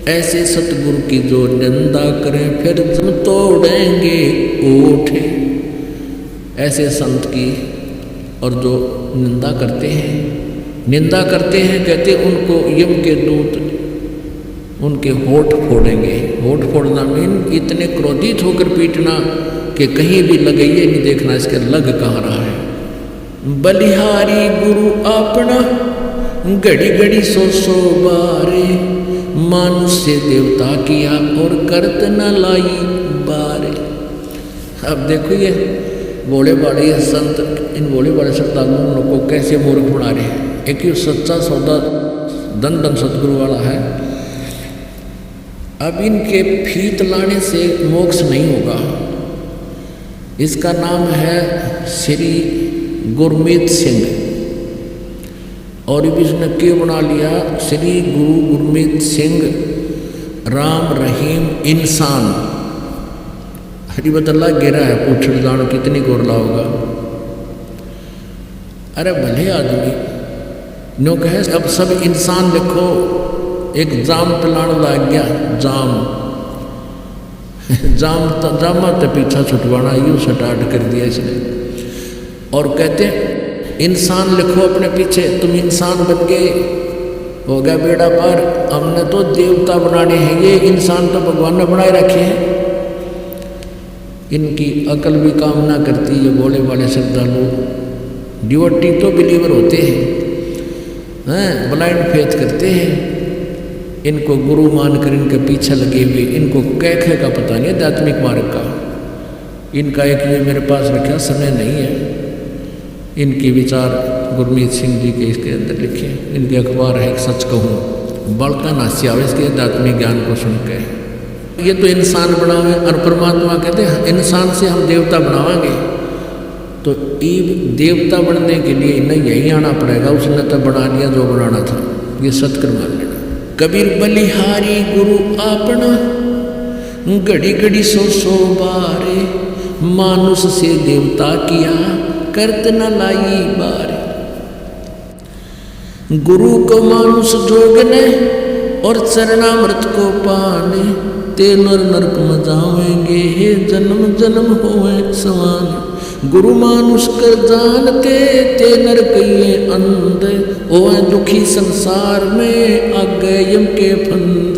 ऐसे सतगुरु की जो निंदा करें फिर जम तोड़ेंगे ओठे। ऐसे संत की और जो निंदा करते हैं कहते उनको यम के दूत उनके होठ फोड़ेंगे। होठ फोड़ना मीन इतने क्रोधित होकर पीटना कि कहीं भी लगे ये नहीं देखना इसके लग कहाँ रहा है। बलिहारी गुरु अपना घड़ी घड़ी सो सो बारे, मानुष से देवता किया और करत न लाई बारे। अब देखो ये भोले भाले ये संत इन भोले भाले श्रद्धालुओं को कैसे मूर्ख बना रहे हैं। एक ही सच्चा सौदा धन धन सतगुरु वाला है। अब इनके फीत लाने से मोक्ष नहीं होगा। इसका नाम है श्री गुरमीत सिंह, और इसने क्यों बना लिया श्री गुरु गुरमीत सिंह राम रहीम इंसान। हरी बदल्ला गिरा है पूछड़ जानो कितनी गोरला होगा। अरे भले आदमी नो कहे अब सब इंसान लिखो, एक जाम पिलाने लग गया जाम जामा तो पीछा छुटवाना यूँ स्टार्ट कर दिया इसने। और कहते इंसान लिखो अपने पीछे, तुम इंसान बन गए, हो गया बेड़ा पार। हमने तो देवता बनाने हैं, ये इंसान तो भगवान ने बनाए रखे हैं। इनकी अकल भी काम ना करती। ये भोले वाले श्रद्धालु डिवोटी तो बिलीवर होते हैं, ब्लाइंड फेथ करते हैं। इनको गुरु मानकर इनके पीछे लगे हुए, इनको कैखे का पता नहीं आध्यात्मिक मार्ग का। इनका एक ये मेरे पास रखा समय नहीं है। इनके विचार गुरमीत सिंह जी के इसके अंदर लिखे, इनके अखबार है। एक सच कहूँ बड़का नासी आवे इसके आध्यात्मिक ज्ञान को सुन के। ये तो इंसान बनावे और परमात्मा कहते हैं इंसान से हम देवता बनावांगे। तो ईब देवता बनने के लिए इन्हें यही आना पड़ेगा। उसने तो बना लिया जो बनाना था। ये सत्कर मान लेना। कबीर बलिहारी गुरु अपना घड़ी घड़ी सो सो बारे, मानुष से देवता किया करत न लाई बारे। गुरु को मानुष जोगने और चरणामृत को पाने, ते नर नरक में जावेंगे हे जन्म जन्म होवे समान। गुरु मानुष कर जानते ते नर कहिए अंध, होवे दुखी संसार में आगे यम के फंद।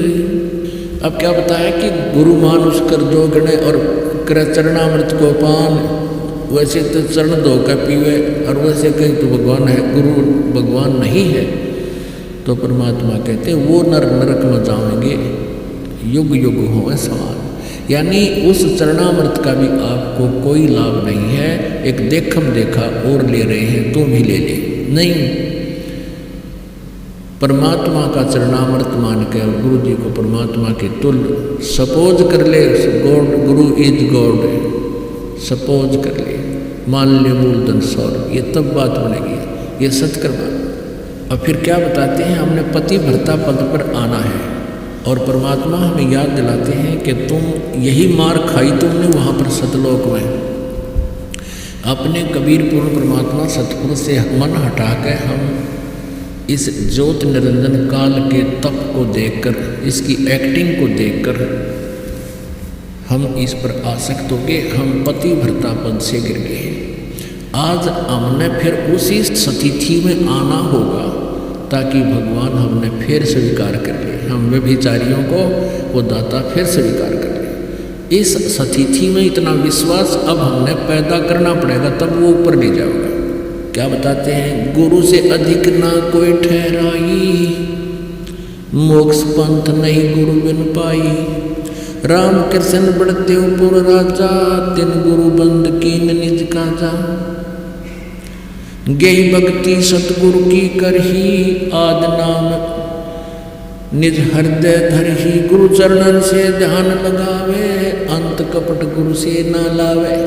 अब क्या बताया कि गुरु मानुष कर जोगने और कर चरणामृत को पान। वैसे तो चरण धोकर पीवे और वैसे कहीं तो भगवान है, गुरु भगवान नहीं है। तो परमात्मा कहते वो नर नरक में जाएंगे युग युग होवे समान। यानी उस चरणामृत का भी आपको कोई लाभ नहीं है। एक देखम देखा और ले रहे हैं, तुम भी ले ले नहीं। परमात्मा का चरणामृत मान के और गुरु जी को परमात्मा के तुल्य सपोज कर ले। God Guru is God suppose कर ले, मान ले मूलधन सौर। ये तब बात बनेगी, ये सत्कर्मा। और फिर क्या बताते हैं हमने पति भर्ता पद पर आना है। और परमात्मा हमें याद दिलाते हैं कि तुम यही मार खाई तुमने वहाँ पर सतलोक में। अपने कबीर पूर्ण परमात्मा सतपुर से मन हटा कर हम इस ज्योत निरंजन काल के तप को देखकर, इसकी एक्टिंग को देखकर हम इस पर आसक्त हो गए। हम पति भर्ता पद से गिर गए। आज हमने फिर उसी स्थिति में आना होगा ताकि भगवान हमने फिर स्वीकार कर ले। हम व्यभिचारियों को वो दाता फिर स्वीकार कर ले। इस स्थिति में इतना विश्वास अब हमने पैदा करना पड़ेगा, तब वो ऊपर ले जाएगा। क्या बताते हैं? गुरु से अधिक ना कोई ठहराई, मोक्ष पंथ नहीं गुरु बिन पाई। राम कृष्ण बढ़ते पुर राजा, तिन गुरु बंद कीन निज काजा। गई भक्ति सतगुरु की करही, आद नाम निज हृदय धरही। गुरु चरणन से ध्यान लगावे, अंत कपट गुरु से ना लावे।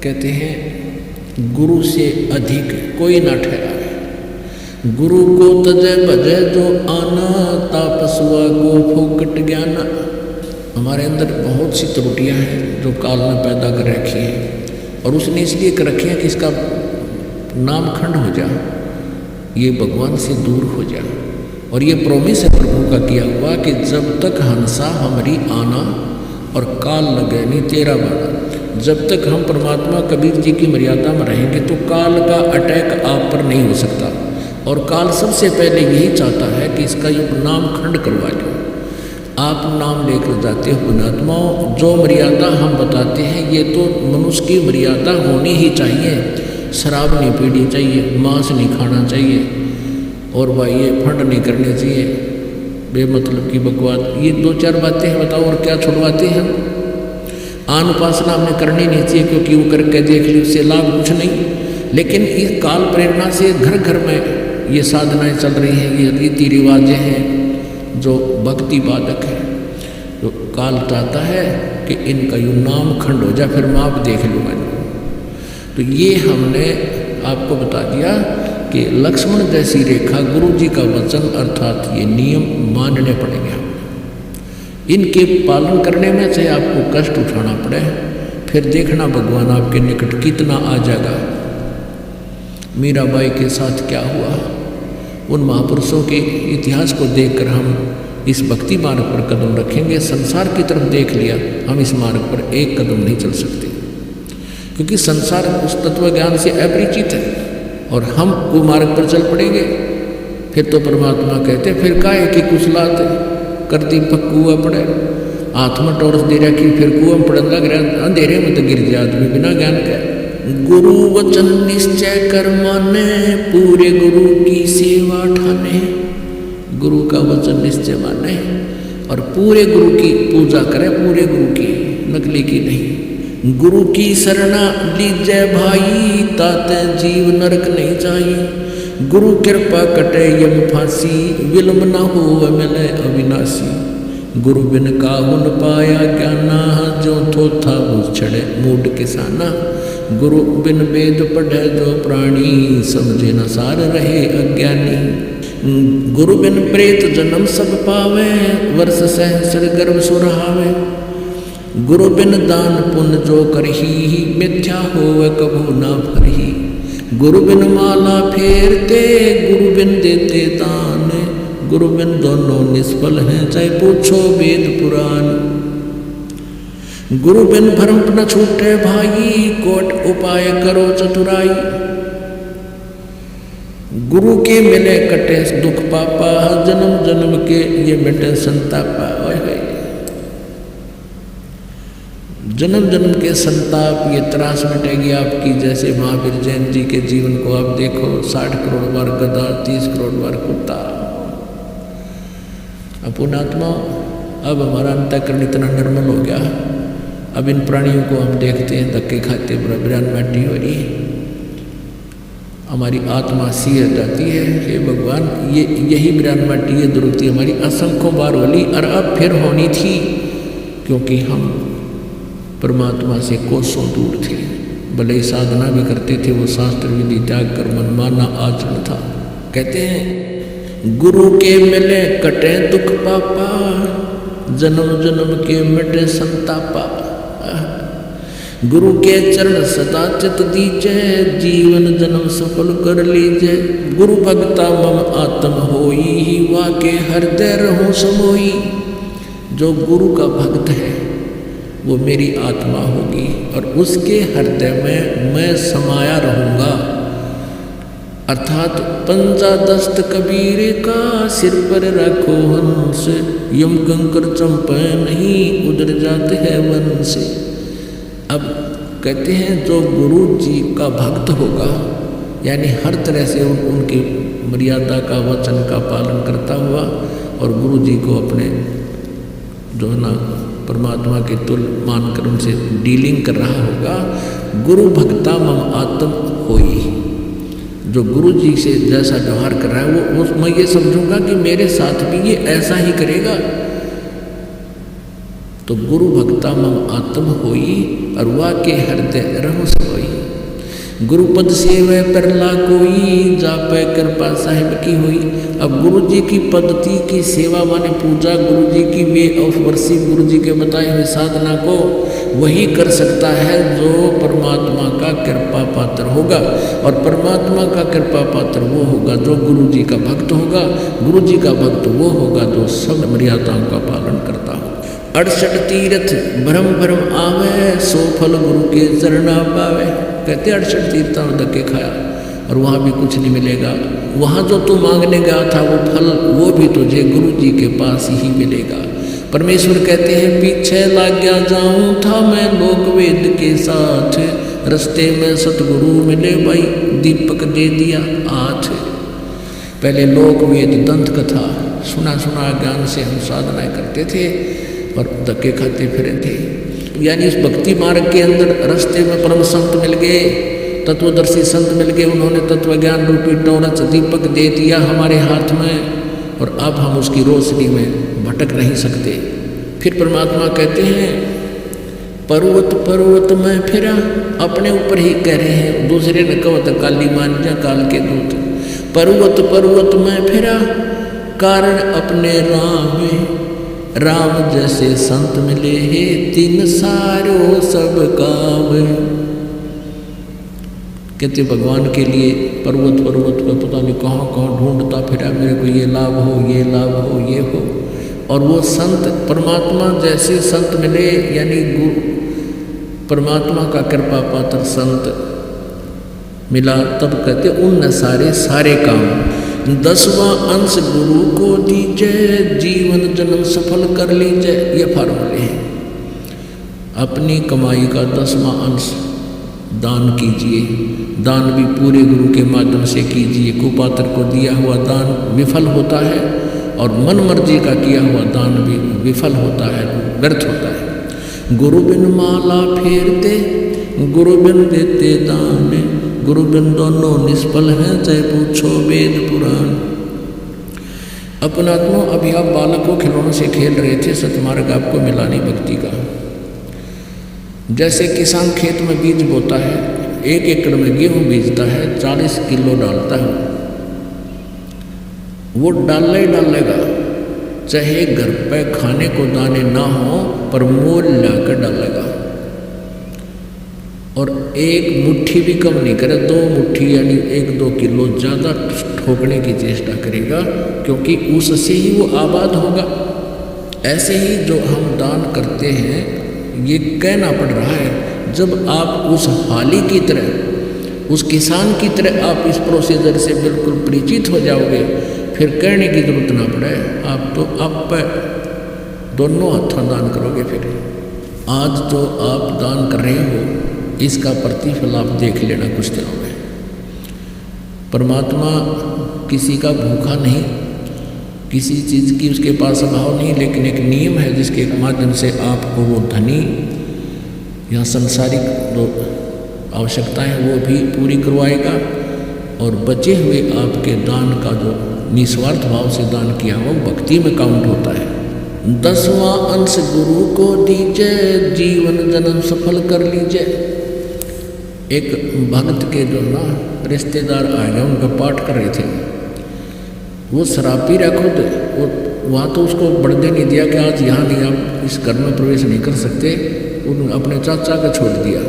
कहते हैं गुरु से अधिक कोई ना ठहरावे। गुरु को तजय भजय जो आना, तापसुआ को फोकट ज्ञाना। हमारे अंदर बहुत सी त्रुटियां हैं जो काल ने पैदा कर रखी हैं, और उसने इसलिए कर रखी है कि इसका नाम खंड हो जा, ये भगवान से दूर हो जा। और ये प्रोमिस है प्रभु का किया हुआ कि जब तक हंसा हमारी आना और काल लगे नहीं तेरा बाना। जब तक हम परमात्मा कबीर जी की मर्यादा में रहेंगे तो काल का अटैक आप पर नहीं हो सकता। और काल सबसे पहले यही चाहता है कि इसका ये नाम खंड करवा लो। आप नाम लेकर जाते हो पुण्यात्माओं। जो मर्यादा हम बताते हैं ये तो मनुष्य की मर्यादा होनी ही चाहिए। शराब नहीं पीनी चाहिए, मांस नहीं खाना चाहिए, और भाई ये फंड नहीं करने चाहिए, बेमतलब की बकवास। ये 2-4 बातें हैं, बताओ और क्या छुड़वाते हैं। आन उपासना हमने करनी नहीं चाहिए, क्योंकि वो करके देख ली उससे लाभ कुछ नहीं। लेकिन इस काल प्रेरणा से घर घर में ये साधनाएं चल रही हैं, ये रीति रिवाजें हैं जो भक्ति बाधक है। तो काल चाहता है कि इनका यूँ नाम खंड हो जाए, फिर मैं आप देख लूँगा इनको। तो ये हमने आपको बता दिया कि लक्ष्मण जैसी रेखा, गुरु जी का वचन अर्थात ये नियम मानने पड़ेंगे हमें। इनके पालन करने में चाहे आपको कष्ट उठाना पड़े, फिर देखना भगवान आपके निकट कितना आ जाएगा। मीराबाई के साथ क्या हुआ, उन महापुरुषों के इतिहास को देखकर हम इस भक्ति मार्ग पर कदम रखेंगे। संसार की तरफ देख लिया, हम इस मार्ग पर एक कदम नहीं चल सकते, क्योंकि संसार उस तत्व ज्ञान से अपरिचित है। और हम वो मार्ग पर चल पड़ेंगे, फिर तो परमात्मा कहते फिर काहे कि कुछ लात कर दी कुआ पड़े, हाथ में टॉर्च दे रखी, फिर कुआ में पड़न लग रहा, अंधेरे में तो गिर जाए आदमी बिना ज्ञान का। गुरु वचन निश्चय कर माने, पूरे गुरु की सेवा ठाने। गुरु का वचन निश्चय माने और पूरे गुरु की पूजा करें, पूरे गुरु की, नकली की नहीं। गुरु की शरणा लीजय भाई, ताते जीव नरक नहीं चाहिए। गुरु कृपा कटे यम फांसी, विलम्ब न हो मिले अविनाशी। गुरु बिन काहुन पाया ज्ञाना, जो थोथा वो छड़े मूड किसाना। गुरु बिन वेद पढ़े जो प्राणी, समझे न सार रहे अज्ञानी। गुरु बिन प्रेत जन्म सब पावे, वर्ष सहस्र गर्भ सुरहावे। गुरु बिन दान पुण्य जो करही, मिथ्या होवे कभू ना भरही। गुरु बिन माला फेरते, गुरु बिन देते दान। गुरु बिन दोनों निष्फल हैं, चाहे पूछो वेद पुराण। गुरु बिन भ्रम न छूटे भाई, कोट उपाय करो चतुराई। गुरु के मिले कटे दुख पापा, जन्म जन्म के ये मिटे संतापा। जन्म जन्म के संताप, ये त्रास मिटेगी आपकी। जैसे महावीर जैन जी के जीवन को आप देखो, 60 करोड़ बार गधा, 30 करोड़ बार कुत्ता। पुण्यात्मा, अब हमारा अंतःकरण इतना निर्मल हो गया, अब इन प्राणियों को हम देखते हैं धक्के खाते, ब्रह्म माटी हो रही, हमारी आत्मा सीह जाती है। हे भगवान, ये यही ब्रह्म माटी, ये दुर्गति हमारी असंख्यों बार होली, और अब फिर होनी थी, क्योंकि हम परमात्मा से कोसों दूर थे। भले ही साधना भी करते थे, वो शास्त्र विधि त्याग कर मनमाना आचरण था। कहते हैं गुरु के मिले कटे दुख पापा, जन्म जन्म के मिटे संतापा। गुरु के चरण सदा चित दीजे, जीवन जन्म सफल कर लीजे। गुरु भक्ता मम आत्म होई, वाके हृदय रहूं समोई। जो गुरु का भक्त है वो मेरी आत्मा होगी, और उसके हृदय में मैं समाया रहूँगा। अर्थात पंजा दस्त कबीर का, सिर पर रखो हंस। यम कंकर चंपे नहीं, उधर जाते हैं वन से। अब कहते हैं जो गुरु जी का भक्त होगा, यानी हर तरह से उनकी मर्यादा का, वचन का पालन करता हुआ, और गुरु जी को अपने जो है ना परमात्मा के तुल मानकर उनसे डीलिंग कर रहा होगा। गुरु भक्ता मम आत्म होई। जो गुरु जी से जैसा व्यवहार कर रहा है वो मैं ये समझूंगा कि मेरे साथ भी ये ऐसा ही करेगा। तो गुरु भक्ता मम आत्म होई, और वाके हृदय रहो सोई। गुरुपद सेवै परला कोई, जापै कृपा साहिब की हुई। अब गुरु जी की पद्धति की सेवा माने पूजा, गुरु जी की वे ऑफ वर्शिप, गुरु जी के बताए हुए साधना को वही कर सकता है जो परमात्मा का कृपा पात्र होगा। और परमात्मा का कृपा पात्र वो होगा जो गुरु जी का भक्त होगा। गुरु जी का भक्त वो होगा जो सब मर्यादाओं का पालन करता हो। 68 तीर्थ भ्रम भ्रम आवे, सो फल गुरु के चरणा पावे। कहते 68 तीर्थों में धक्के खाया और वहाँ भी कुछ नहीं मिलेगा। वहाँ जो तू मांगने गया था वो फल, वो भी तुझे गुरु जी के पास ही मिलेगा। परमेश्वर कहते हैं पीछे लग गया जाऊं था मैं लोक वेद के साथ, रस्ते में सतगुरु मिले भाई दीपक दे दिया हाथ। पहले लोक वेद दंत कथा सुना सुना ज्ञान से हम साधनाएं करते थे और धक्के खाते फिरे थे। यानी इस भक्ति मार्ग के अंदर रास्ते में परम संत मिल गए, तत्वदर्शी संत मिल गए, उन्होंने तत्व ज्ञान रूपी टॉर्च दीपक दे दिया हमारे हाथ में, और अब हम उसकी रोशनी में भटक नहीं सकते। फिर परमात्मा कहते हैं पर्वत पर्वत में फिरा, अपने ऊपर ही कह रहे हैं, दूसरे ने कहो तो काली मान जा काल के दूत। पर्वत पर्वत में फिरा कारण अपने राम में, राम जैसे संत मिले हैं तीन सारो सब काम। कहते भगवान के लिए पर्वत पर्वत पर पता नहीं कहाँ कहाँ ढूंढता फिरा, मेरे को ये लाभ हो, ये लाभ हो, ये हो। और वो संत परमात्मा जैसे संत मिले, यानी गुरु परमात्मा का कृपा पात्र संत मिला, तब कहते उन सारे काम। 10वां अंश गुरु को दीजिए, जीवन जन्म सफल कर लीजिए, ये फार्मूले हैं। अपनी कमाई का 10वां अंश दान कीजिए, दान भी पूरे गुरु के माध्यम से कीजिए। कुपात्र को दिया हुआ दान विफल होता है और मन मर्जी का किया हुआ दान भी विफल होता है, व्यर्थ होता है। गुरु बिन माला फेरते, गुरु बिन देते दान, गुरु बिन दोनों निष्फल हैं, चाहे पूछो वेद पुराण। अपनात्मा अभी आप बालकों खिलौनों से खेल रहे थे, सतमार्ग आपको मिला नहीं भक्ति का। जैसे किसान खेत में बीज बोता है, 1 एकड़ में गेहूं बीजता है, 40 किलो डालता है, वो डालना ही डालेगा, चाहे घर पे खाने को दाने ना हो पर मोल लाकर डालेगा। और 1 मुट्ठी भी कम नहीं करे, 2 मुट्ठी यानी 1-2 किलो ज़्यादा ठोकने की चेष्टा करेगा, क्योंकि उससे ही वो आबाद होगा। ऐसे ही जो हम दान करते हैं, ये कहना पड़ रहा है, जब आप उस हाली की तरह, उस किसान की तरह आप इस प्रोसीजर से बिल्कुल परिचित हो जाओगे, फिर कहने की जरूरत ना पड़े, आप तो आप दोनों हाथों दान करोगे। फिर आज जो आप दान कर रहे हो, इसका प्रतिफल आप देख लेना कुछ दिनों में। परमात्मा किसी का भूखा नहीं, किसी चीज़ की उसके पास अभाव नहीं, लेकिन एक नियम है जिसके माध्यम से आपको वो धनी या सांसारिक जो आवश्यकताएं वो भी पूरी करवाएगा, और बचे हुए आपके दान का जो निस्वार्थ भाव से दान किया वो भक्ति में काउंट होता है। 10वां अंश गुरु को दीजिए, जीवन जन्म सफल कर लीजिए। एक भक्त के जो ना रिश्तेदार आ गए, उनका पाठ कर रहे थे, वो शराब पी रहा खुद, वो वहाँ तो उसको बढ़ने नहीं दिया कि आज यहाँ नहीं, आप इस घर में प्रवेश नहीं कर सकते, उन्होंने अपने चाचा को छोड़ दिया।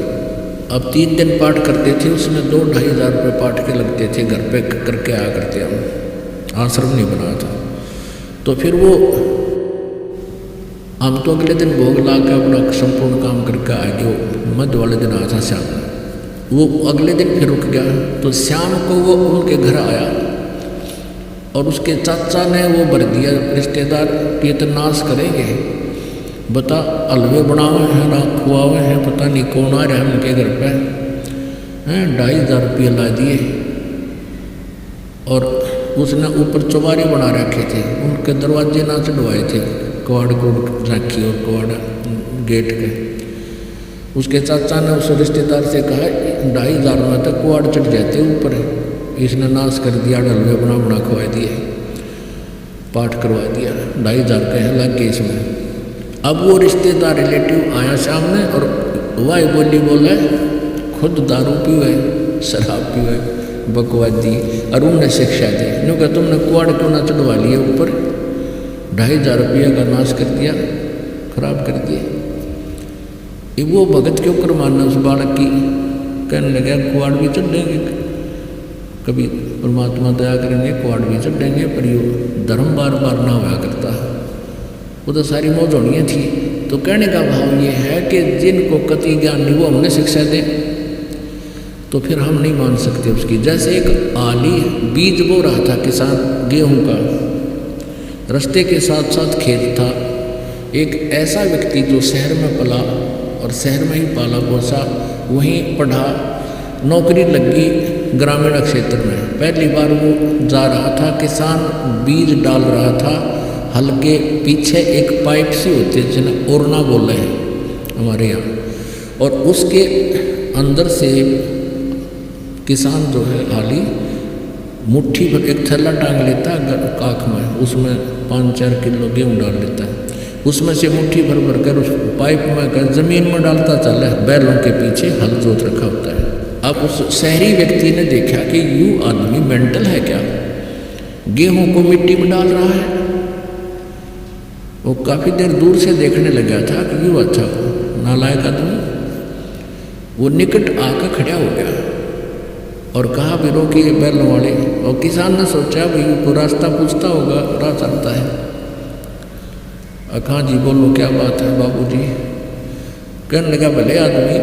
अब 3 दिन पाठ करते थे, उसमें 2-2.5 हज़ार रुपये पाठ के लगते थे, घर पे करके आया करते हम, आश्रम नहीं बनाया था। तो फिर वो हम तो अगले दिन भोग ला के अपना संपूर्ण काम करके आ गए। मध्य वाले दिन आया था शाम, वो अगले दिन फिर रुक गया, तो शाम को वो उनके घर आया और उसके चाचा ने वो भर दिया, रिश्तेदार कि तो नाश करेंगे, बता हलवे बनावे हैं ना खुआवे हैं, पता नहीं कौन आ रहा है उनके घर पे हैं। 2.5 हज़ार रुपये ला दिए, और उसने ऊपर चौबारे बना रखे थे, उनके दरवाजे ना चढ़वाए थे, कवाड़ को रखी और कवाड़ गेट के। उसके चाचा ने उस रिश्तेदार से कहा 2.5 हज़ार में तक कवाड़ चढ़ जाते ऊपर, इसने नाश कर दिया, हलवे बना खवा दिए, पाठ करवा दिया, 2.5 हज़ार कहे लग गए इसमें। अब वो रिश्तेदार रिलेटिव आया सामने और वाई बोली बोला, खुद दारू पीवे, शराब पीवे, बकवादी, और उन्हें शिक्षा दी, क्योंकि तुमने कुआड़ क्यों ना चढ़वा लिया ऊपर, 2.5 हज़ार रुपया का नाश कर दिया, खराब कर दिया। वो भगत क्यों कर मानना उस बालक की, कहने लगा कुआड़ भी चढ़ेंगे, कभी परमात्मा दया करेंगे कुआड़ भी चढ़ेंगे, पर ये धर्म बार बार ना हुआ करता, वो तो सारी मौजूदियाँ थी। तो कहने का भाव ये है कि जिनको कति ज्ञान नहीं वो हमने शिक्षा दे, तो फिर हम नहीं मान सकते उसकी। जैसे एक आली बीज बो रहा था किसान गेहूं का, रास्ते के साथ साथ खेत था, एक ऐसा व्यक्ति जो शहर में पला और शहर में ही पाला पोसा, वहीं पढ़ा, नौकरी लगी ग्रामीण क्षेत्र में। पहली बार वो जा रहा था, किसान बीज डाल रहा था, हल के पीछे एक पाइप सी होती है जिन्हें ओरना बोल रहे हैं हमारे यहाँ, और उसके अंदर से किसान जो है हाली मुट्ठी भर एक थैला टांग लेता है काख में, उसमें 5-4 किलो गेहूँ डाल लेता है, उसमें से मुट्ठी भर भर कर उस पाइप में कर ज़मीन में डालता चला है, बैलों के पीछे हल जोत रखा होता है। अब उस शहरी व्यक्ति ने देखा कि यूँ आदमी मेंटल है क्या, गेहूं को मिट्टी में डाल रहा है। वो काफ़ी देर दूर से देखने लगा था कि यूँ अच्छा नालायक आदमी। वो निकट आकर खड़ा हो गया और कहा भी रोकिए बैलों वाले। और किसान ने सोचा भाई को रास्ता पूछता होगा, राह चलता है। कहाँ जी बोलो क्या बात है बाबूजी। कहने लगा भले आदमी,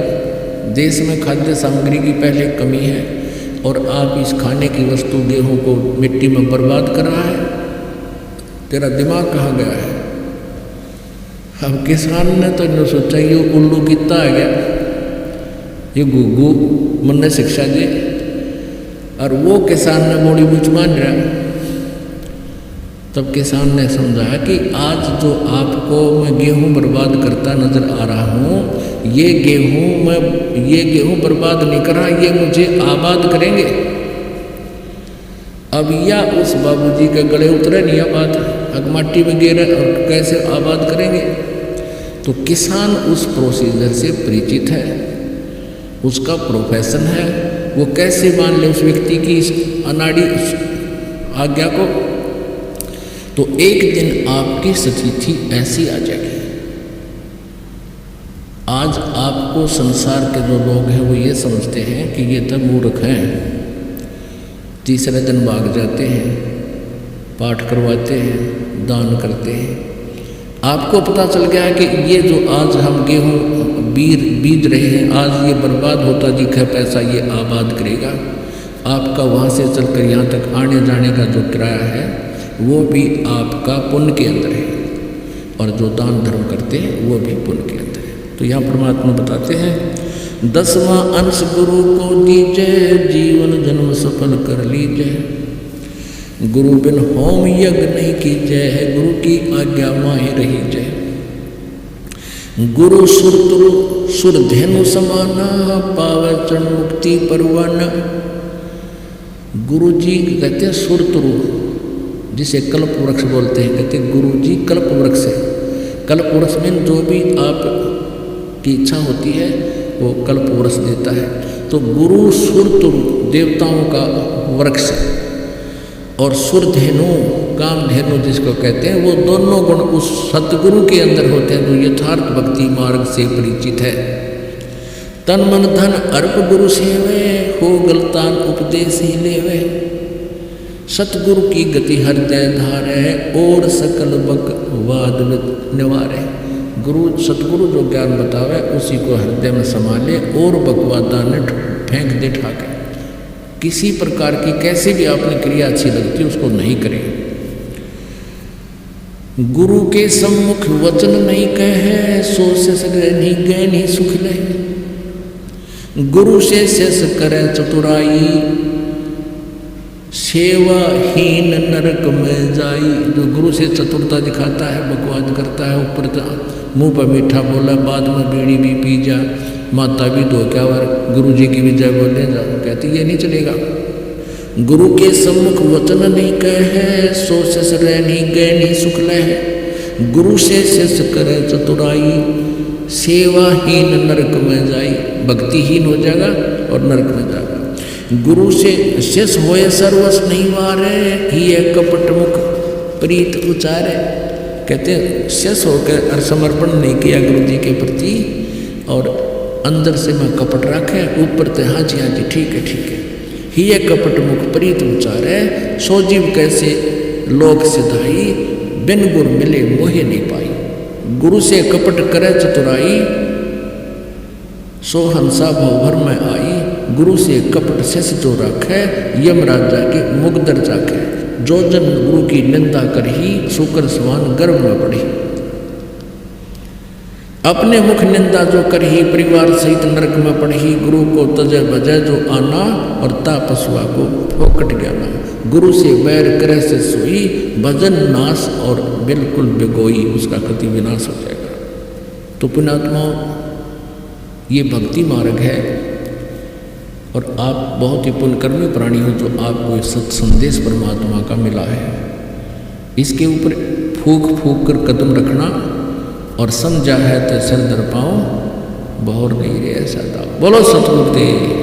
देश में खाद्य सामग्री की पहले कमी है और आप इस खाने की वस्तु गेहूं को मिट्टी में बर्बाद कर रहा है, तेरा दिमाग कहाँ गया है। अब किसान ने तो जो सोचा ये उल्लू कितना आ गया, ये गुग्गू मन ने शिक्षा दी। और वो किसान ने बड़ी बुझ मान रहा। तब किसान ने समझा कि आज जो आपको मैं गेहूं बर्बाद करता नजर आ रहा हूँ, ये गेहूं बर्बाद नहीं कर रहा, ये मुझे आबाद करेंगे। अब या उस बाबूजी के गले उतरे नहीं आबाद, अगमाटी में गिरे और कैसे आबाद करेंगे। तो किसान उस प्रोसीजर से परिचित है, उसका प्रोफेशन है, वो कैसे मान ले उस व्यक्ति की इस अनाड़ी आज्ञा को। तो एक दिन आपकी स्थिति ऐसी आ जाएगी। आज आपको संसार के जो लोग हैं वो ये समझते हैं कि ये तो मूर्ख हैं, तीसरे दिन भाग जाते हैं, पाठ करवाते हैं, दान करते हैं। आपको पता चल गया है कि ये जो आज हम गेहूँ बीज रहे हैं, आज ये बर्बाद होता दिखा पैसा ये आबाद करेगा। आपका वहाँ से चलकर यहाँ तक आने जाने का जो किराया है वो भी आपका पुण्य के अंदर है, और जो दान धर्म करते हैं वो भी पुण्य के अंदर है। तो यहाँ परमात्मा बताते हैं 10वां अंश गुरु को दीजिए, जीवन जन्म सफल कर लीजिए। गुरु बिन होम यज्ञ नहीं कीजिए, गुरु की आज्ञा माही रही जय। गुरु सुर धेनु समाना, पावे चरण मुक्ति परवाना। गुरु जी कहते हैं सुरतुरु, जिसे कल्प वृक्ष बोलते हैं। कहते हैं गुरु जी कल्प वृक्ष है। कल्प वृक्ष में जो भी आप की इच्छा होती है वो कल्प वृक्ष देता है। तो गुरु सुरतुरु देवताओं का वृक्ष, और सुरधेनु कामधेनु जिसको कहते हैं, वो दोनों गुण उस सतगुरु के अंदर होते हैं जो यथार्थ भक्ति मार्ग से परिचित है। तन मन धन अर्प गुरु सेवे, हो गलतान उपदेश ही लेवे। सतगुरु की गति हृदय धारे, और सकल बक वाद निवारे। गुरु सतगुरु जो ज्ञान बतावे उसी को हृदय में संभाले, और बकवादा ने फेंक दे ठाके। किसी प्रकार की कैसी भी आपने क्रिया अच्छी लगती है उसको नहीं करें। गुरु के सम्मुख वचन नहीं कहे, सो शेष नहीं गए नहीं सुख ले। गुरु से शेष करे चतुराई, सेवाहीन नरक में जाई। जो गुरु से चतुरता दिखाता है, बकवाद करता है, ऊपर मुंह पर मीठा बोला, बाद में बीड़ी भी पी जा, माता भी धोख्यावर, गुरु जी की भी जय बोले जा, कहती ये नहीं चलेगा। गुरु के सम्मुख वचन नहीं कहे, सो शेष रह नहीं गए नहीं सुख लह। गुरु से शेष करे चतुराई, सेवाहीन नरक में जाई। भक्तिहीन हो जाएगा और नरक में जाएगा। गुरु से शेष होए सर्वस नहीं वारे, ये कपट मुख प्रीत उचारे। कहते हैं शेष होकर और समर्पण नहीं किया गुरु जी के प्रति, और अंदर से मैं कपट रखे, ऊपर से हाँ जी ठीक है। ही ये कपट मुख प्रीत उचारे, सो जीव कैसे लोक सिधाई, बिन गुर मिले मोहे नहीं पाई। गुरु से कपट करे चतुराई, सो हंसा भवभर में आई। गुरु से कपट शेष जो रखे, यमराज जाके मुगदर जाके। जो जन गुरु की निंदा करही, शुकर समान गर्भ में पड़ी। अपने मुख निंदा जो करही, परिवार सहित नरक में पढ़ी, गुरु को तजय बजय जो आना, और ता पशुआ को फोकट ज्ञाना। गुरु से बैर करे से सोई, भजन नाश और बिल्कुल बिगोई, उसका कति विनाश हो जाएगा। तो पुण्यात्मा, ये भक्ति मार्ग है और आप बहुत ही पुण्यकर्मी प्राणी हो जो आपको ये सत संदेश परमात्मा का मिला है। इसके ऊपर फूक फूक कर कदम रखना, और समझा है तो सर दर पाओ, बहुर नहीं रे ऐसा था। बोलो सतगुरुदेव।